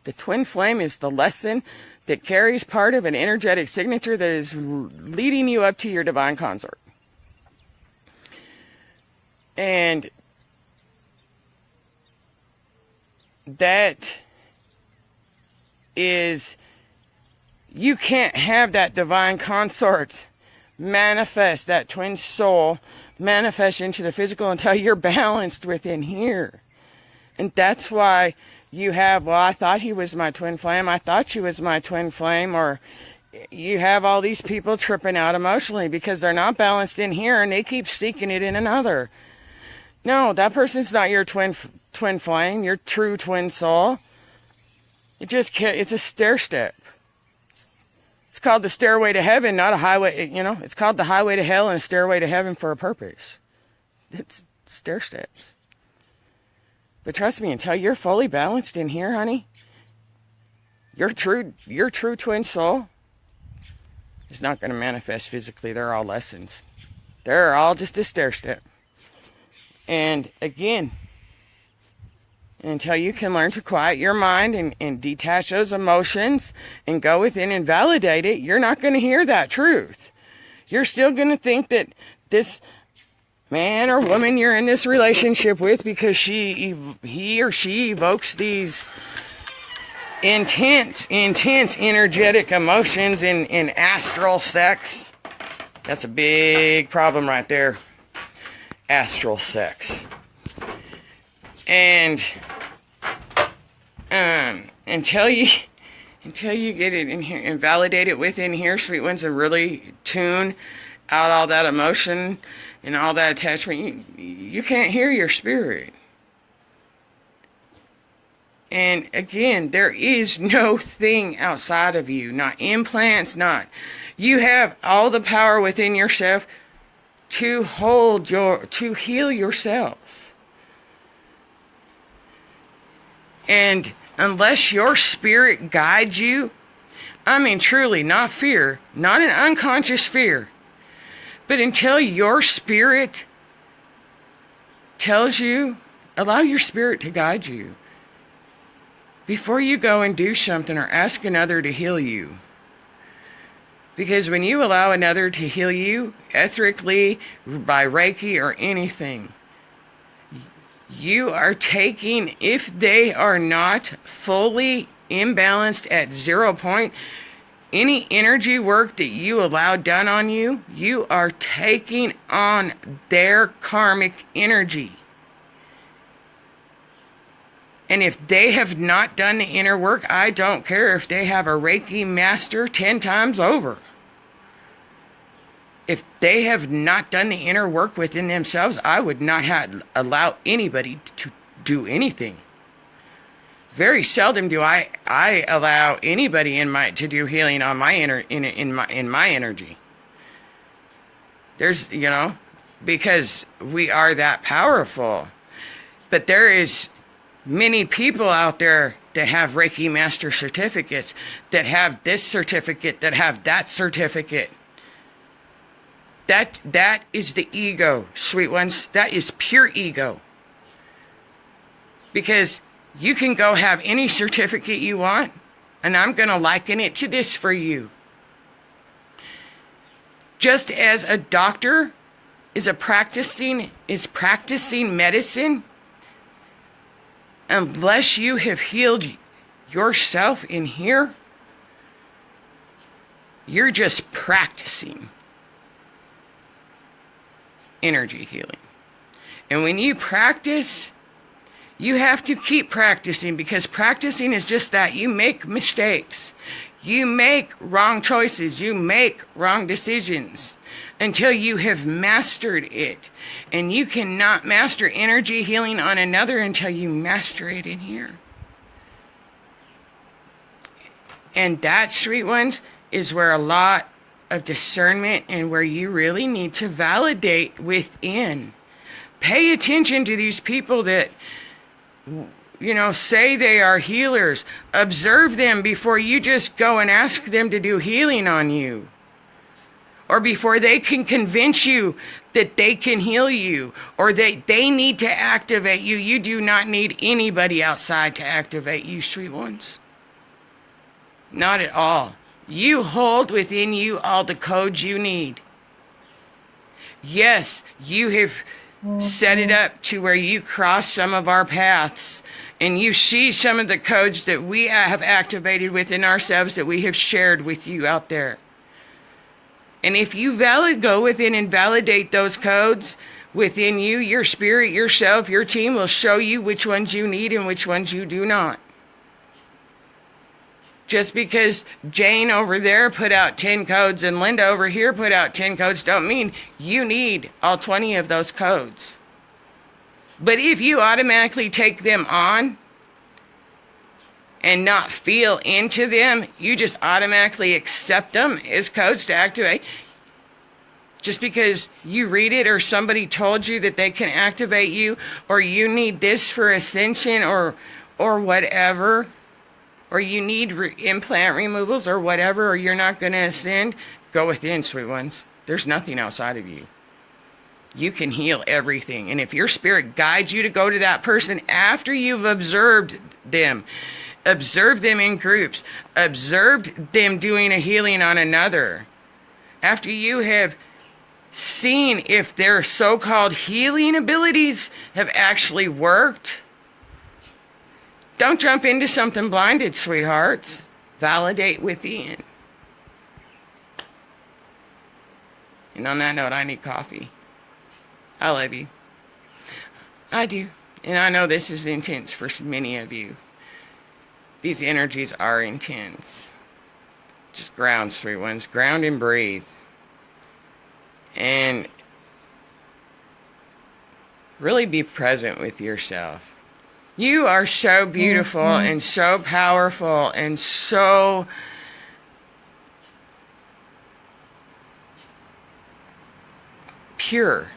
The twin flame is the lesson that carries part of an energetic signature that is leading you up to your divine consort. And that is, you can't have that divine consort manifest, that twin soul manifest into the physical until you're balanced within here. And that's why you have, well, I thought he was my twin flame, I thought she was my twin flame, or you have all these people tripping out emotionally because they're not balanced in here and they keep seeking it in another. No, that person's not your twin flame, your true twin soul. It's a stair step. It's called the stairway to heaven, not a highway, it's called the highway to hell and a stairway to heaven for a purpose. It's stair steps. But trust me, until you're fully balanced in here, honey, your true twin soul is not going to manifest physically. They're all lessons. They're all just a stair step. And again, until you can learn to quiet your mind and detach those emotions and go within and validate it, you're not going to hear that truth. You're still going to think that this man or woman you're in this relationship with, because he or she evokes these intense energetic emotions in astral sex. That's a big problem right there. Astral sex. And until you get it in here and validate it within here, sweet ones, and really tune out all that emotion and all that attachment, you can't hear your spirit. And again, there is no thing outside of you, not implants, you have all the power within yourself to heal yourself. And unless your spirit guides you, truly, not fear, not an unconscious fear, but until your spirit tells you, allow your spirit to guide you. Before you go and do something or ask another to heal you. Because when you allow another to heal you, ethically, by Reiki or anything, you are taking, if they are not fully imbalanced at 0 point, any energy work that you allow done on you, you are taking on their karmic energy. And if they have not done the inner work, I don't care if they have a Reiki master 10 times over. If they have not done the inner work within themselves, I would not allow anybody to do anything. Very seldom do I allow anybody to do healing on my in my energy. There's, because we are that powerful. But there is many people out there that have Reiki Master certificates, that have this certificate, that have that certificate. That is the ego, sweet ones. That is pure ego. Because you can go have any certificate you want, and I'm going to liken it to this for you. Just as a doctor is practicing medicine, unless you have healed yourself in here, you're just practicing energy healing. And when you practice, you have to keep practicing, because practicing is just that. You make mistakes. You make wrong choices. You make wrong decisions until you have mastered it. And you cannot master energy healing on another until you master it in here. And that, sweet ones, is where a lot of discernment and where you really need to validate within. Pay attention to these people that, say they are healers. Observe them before you just go and ask them to do healing on you. Or before they can convince you that they can heal you, or they need to activate you. You do not need anybody outside to activate you, sweet ones. Not at all. You hold within you all the codes you need. Yes, you have set it up to where you cross some of our paths, and you see some of the codes that we have activated within ourselves that we have shared with you out there. And if you go within and validate those codes within you, your spirit, yourself, your team will show you which ones you need and which ones you do not. Just because Jane over there put out 10 codes and Linda over here put out 10 codes don't mean you need all 20 of those codes. But if you automatically take them on and not feel into them, you just automatically accept them as codes to activate. Just because you read it or somebody told you that they can activate you, or you need this for ascension or whatever, or you need implant removals or whatever, or you're not going to ascend, go within, sweet ones. There's nothing outside of you. You can heal everything. And if your spirit guides you to go to that person after you've observed them in groups, observed them doing a healing on another, after you have seen if their so-called healing abilities have actually worked, don't jump into something blinded, sweethearts. Validate within. And on that note, I need coffee. I love you. I do. And I know this is intense for many of you. These energies are intense. Just ground, sweet ones. Ground and breathe. And really be present with yourself. You are so beautiful and so powerful and so pure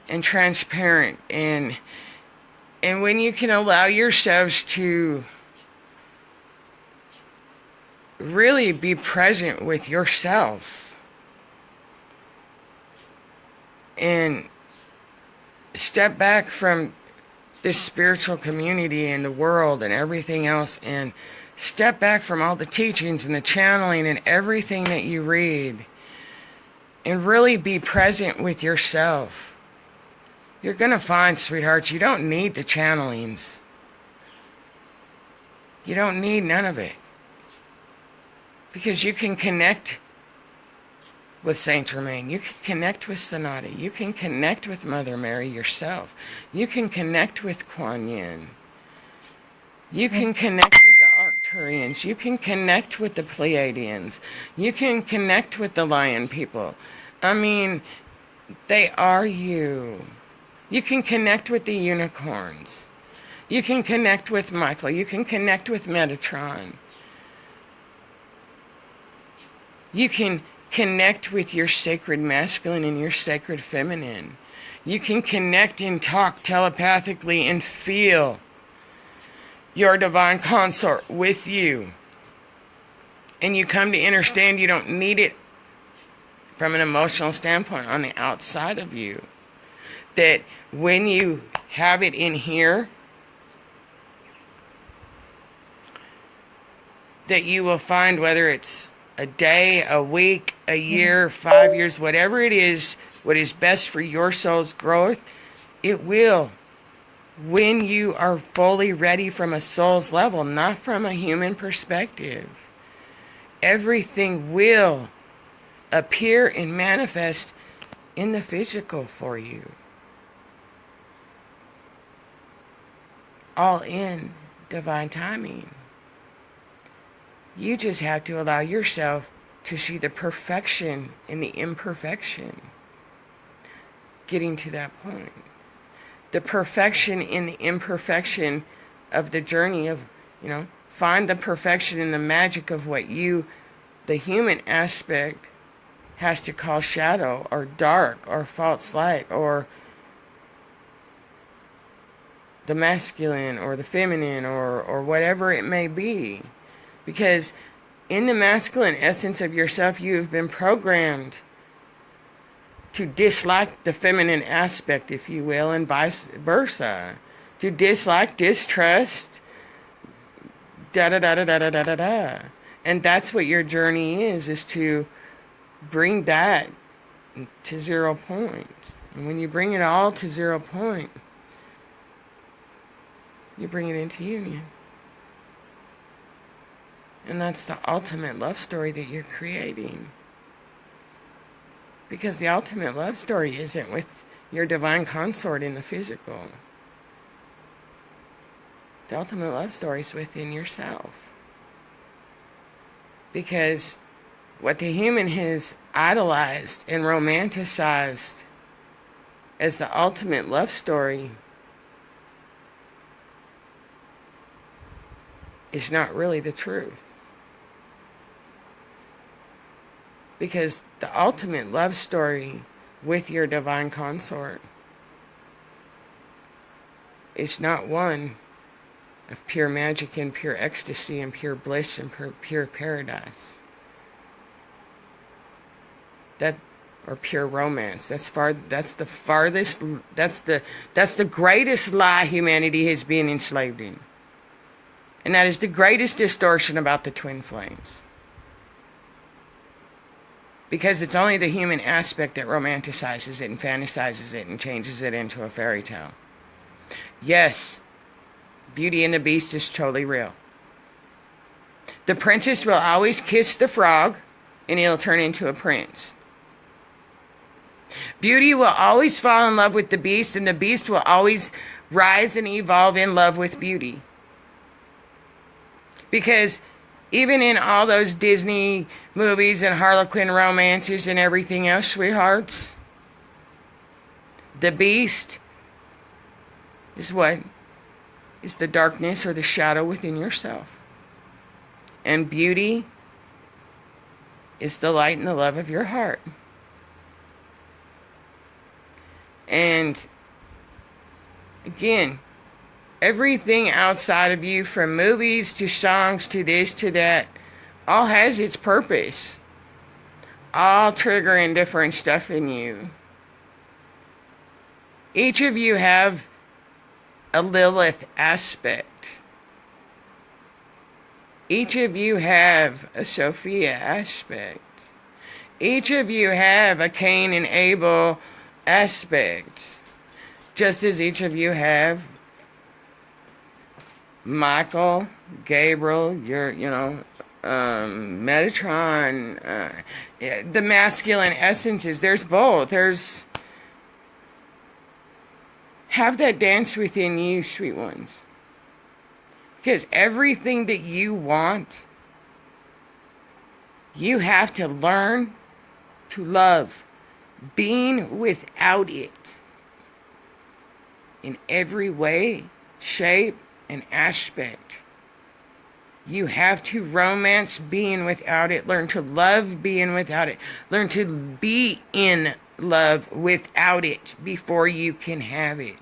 and transparent, and when you can allow yourselves to really be present with yourself and step back from this spiritual community and the world and everything else, and step back from all the teachings and the channeling and everything that you read, and really be present with yourself. You're going to find, sweethearts, you don't need the channelings. You don't need none of it. Because you can connect with Saint Germain. You can connect with Sonata. You can connect with Mother Mary yourself. You can connect with Kuan Yin. You can connect with the Arcturians. You can connect with the Pleiadians. You can connect with the Lion people. I mean, they are you. You can connect with the unicorns. You can connect with Michael. You can connect with Metatron. You can connect with your sacred masculine and your sacred feminine. You can connect and talk telepathically and feel your divine consort with you. And you come to understand you don't need it from an emotional standpoint on the outside of you. That when you have it in here, that you will find, whether it's a day, a week, a year, 5 years, whatever it is, what is best for your soul's growth, it will, when you are fully ready from a soul's level, not from a human perspective. Everything will appear and manifest in the physical for you. All in divine timing. You just have to allow yourself to see the perfection in the imperfection. Getting to that point. The perfection in the imperfection of the journey of, find the perfection in the magic of what you, the human aspect, has to call shadow or dark or false light or the masculine or the feminine or whatever it may be. Because in the masculine essence of yourself, you have been programmed to dislike the feminine aspect, if you will, and vice versa. To dislike, distrust, da-da-da-da-da-da-da-da. And that's what your journey is to bring that to 0 point. And when you bring it all to 0 point, you bring it into union. And that's the ultimate love story that you're creating. Because the ultimate love story isn't with your divine consort in the physical. The ultimate love story is within yourself. Because what the human has idolized and romanticized as the ultimate love story is not really the truth. Because the ultimate love story with your divine consort is not one of pure magic and pure ecstasy and pure bliss and pure paradise. Or pure romance. That's the farthest. That's the greatest lie humanity has been enslaved in, and that is the greatest distortion about the twin flames. Because it's only the human aspect that romanticizes it and fantasizes it and changes it into a fairy tale. Yes, Beauty and the Beast is totally real. The princess will always kiss the frog and he'll turn into a prince. Beauty will always fall in love with the beast, and the beast will always rise and evolve in love with Beauty. Because even in all those Disney movies and Harlequin romances and everything else, sweethearts, the beast is what? Is the darkness or the shadow within yourself. And Beauty is the light and the love of your heart. And again, everything outside of you, from movies to songs to this to that, all has its purpose. All triggering different stuff in you. Each of you have a Lilith aspect. Each of you have a Sophia aspect. Each of you have a Cain and Abel aspect. Just as each of you have Michael, Gabriel, Metatron, the masculine essences. There's both. Have that dance within you, sweet ones. Because everything that you want, you have to learn to love. Being without it in every way, shape, and aspect. You have to romance being without it. Learn to love being without it. Learn to be in love without it before you can have it.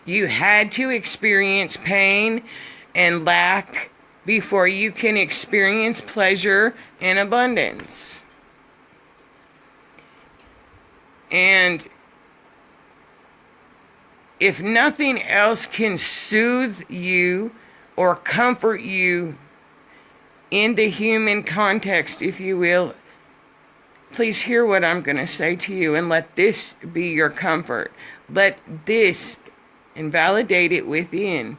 You had to experience pain and lack before you can experience pleasure and abundance. And if nothing else can soothe you or comfort you in the human context, if you will, please hear what I'm going to say to you and let this be your comfort. Let this invalidate it within.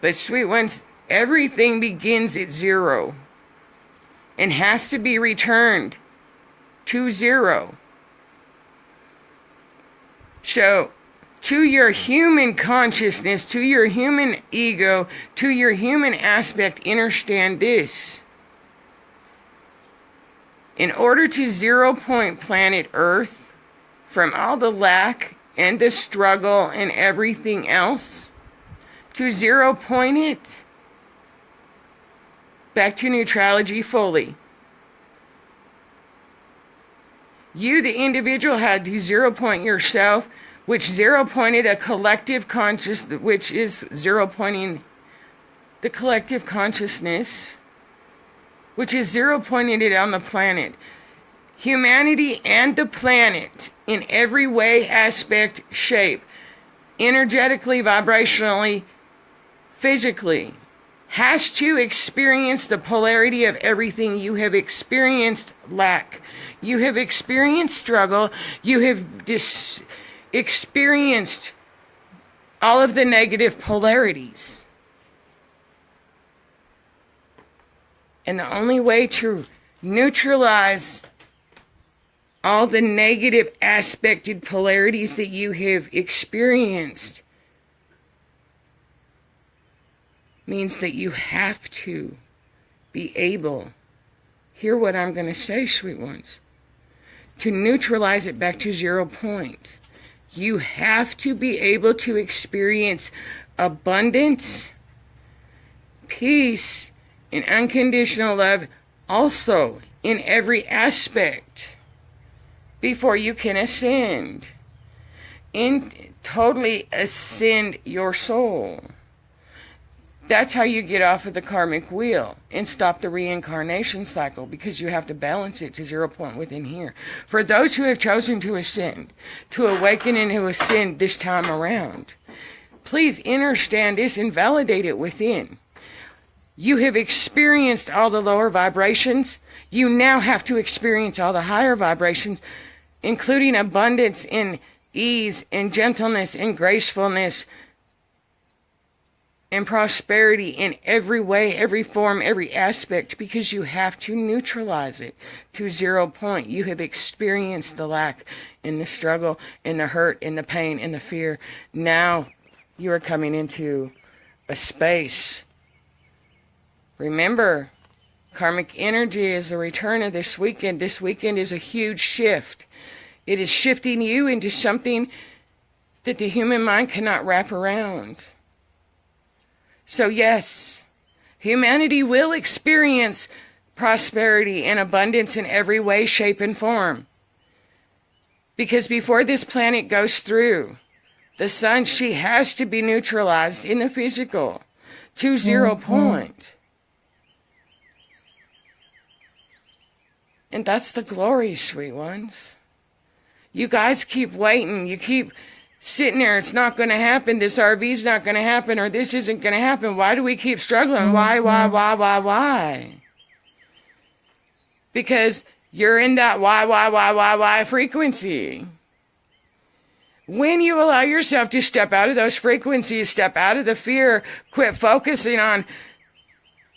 But sweet ones, everything begins at zero and has to be returned to zero. So, to your human consciousness, to your human ego, to your human aspect, understand this. In order to 0 point planet Earth from all the lack and the struggle and everything else, to 0 point it back to neutrality fully. You, the individual, had to 0 point yourself, which 0 pointed a collective consciousness, which is 0 pointing the collective consciousness, which is 0 pointing it on the planet. Humanity and the planet, in every way, aspect, shape, energetically, vibrationally, physically, has to experience the polarity of everything. You have experienced lack. You have experienced struggle. You have experienced all of the negative polarities. And the only way to neutralize all the negative aspected polarities that you have experienced means that you have to be able, hear what I'm going to say, sweet ones, to neutralize it back to 0 point. You have to be able to experience abundance, peace, and unconditional love also in every aspect before you can ascend. Totally ascend your soul. That's how you get off of the karmic wheel and stop the reincarnation cycle, because you have to balance it to 0 point within here. For those who have chosen to ascend, to awaken and to ascend this time around, please understand this and validate it within. You have experienced all the lower vibrations. You now have to experience all the higher vibrations, including abundance and ease and gentleness and gracefulness and prosperity in every way, every form, every aspect, because you have to neutralize it to 0 point. You have experienced the lack and the struggle and the hurt and the pain and the fear. Now you are coming into a space. Remember, karmic energy is the return of this weekend. This weekend is a huge shift. It is shifting you into something that the human mind cannot wrap around. So yes, humanity will experience prosperity and abundance in every way, shape, and form. Because before this planet goes through the sun, she has to be neutralized in the physical to 0 point. And that's the glory, sweet ones. You guys keep waiting. You keep sitting there. It's not going to happen. This RV's not going to happen, or this isn't going to happen. Why do we keep struggling? Why? Because you're in that why frequency. When you allow yourself to step out of those frequencies, step out of the fear, quit focusing on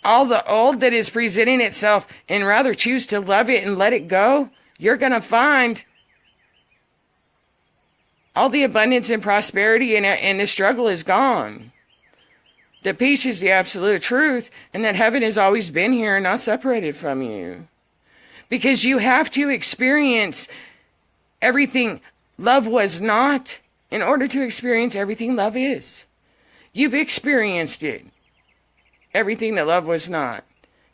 all the old that is presenting itself, and rather choose to love it and let it go, you're going to find all the abundance and prosperity and the struggle is gone. The peace is the absolute truth, and that heaven has always been here and not separated from you. Because you have to experience everything love was not in order to experience everything love is. You've experienced it. everything that love was not.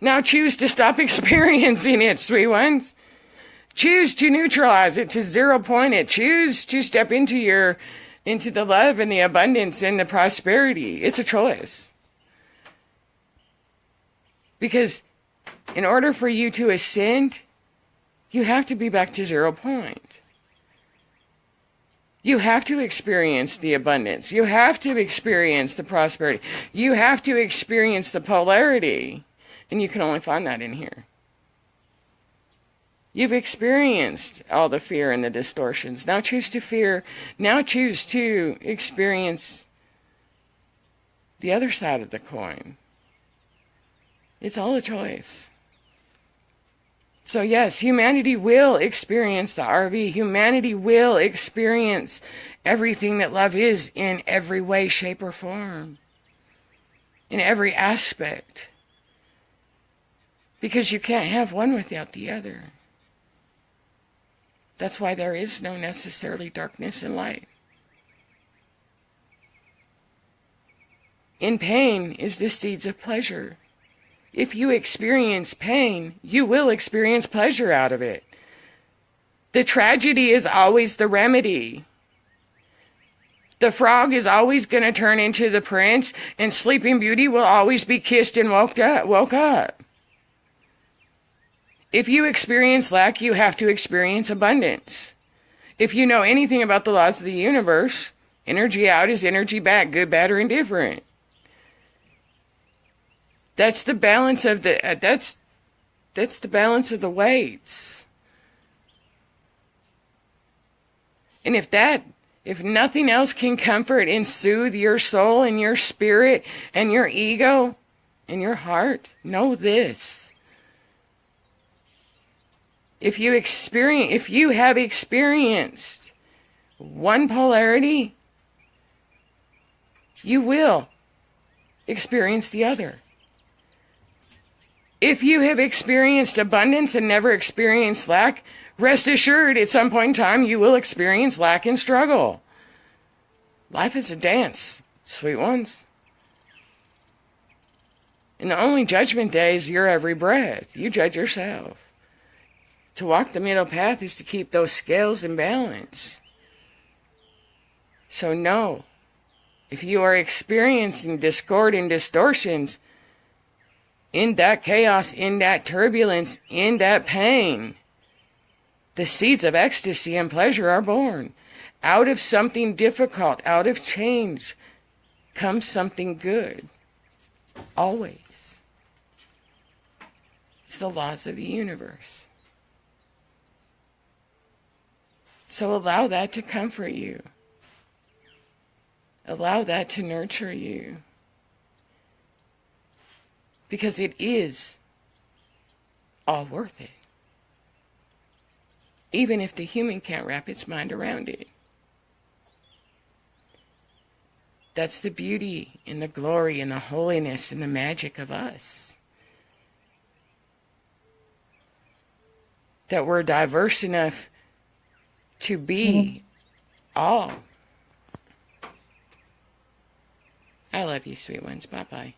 Now choose to stop experiencing it, sweet ones. Choose to neutralize it, to 0 point it. Choose to step into the love and the abundance and the prosperity. It's a choice. Because in order for you to ascend, you have to be back to 0 point. You have to experience the abundance. You have to experience the prosperity. You have to experience the polarity. And you can only find that in here. You've experienced all the fear and the distortions. Now choose to fear. Now choose to experience the other side of the coin. It's all a choice. So yes, humanity will experience the RV. Humanity will experience everything that love is in every way, shape, or form. In every aspect. Because you can't have one without the other. That's why there is no necessarily darkness and light. In pain is the seeds of pleasure. If you experience pain, you will experience pleasure out of it. The tragedy is always the remedy. The frog is always going to turn into the prince, and Sleeping Beauty will always be kissed and woke up. If you experience lack, you have to experience abundance. If you know anything about the laws of the universe, energy out is energy back, good, bad, or indifferent. That's the balance of that's the balance of the weights. And if nothing else can comfort and soothe your soul and your spirit and your ego and your heart, know this. If you have experienced one polarity, you will experience the other. If you have experienced abundance and never experienced lack, rest assured at some point in time you will experience lack and struggle. Life is a dance, sweet ones. And the only judgment day is your every breath. You judge yourself. To walk the middle path is to keep those scales in balance. So know, if you are experiencing discord and distortions, in that chaos, in that turbulence, in that pain, the seeds of ecstasy and pleasure are born. Out of something difficult, out of change, comes something good. Always. It's the laws of the universe. So allow that to comfort you. Allow that to nurture you. Because it is all worth it. Even if the human can't wrap its mind around it. That's the beauty and the glory and the holiness and the magic of us. That we're diverse enough to be all. I love you, sweet ones. Bye-bye.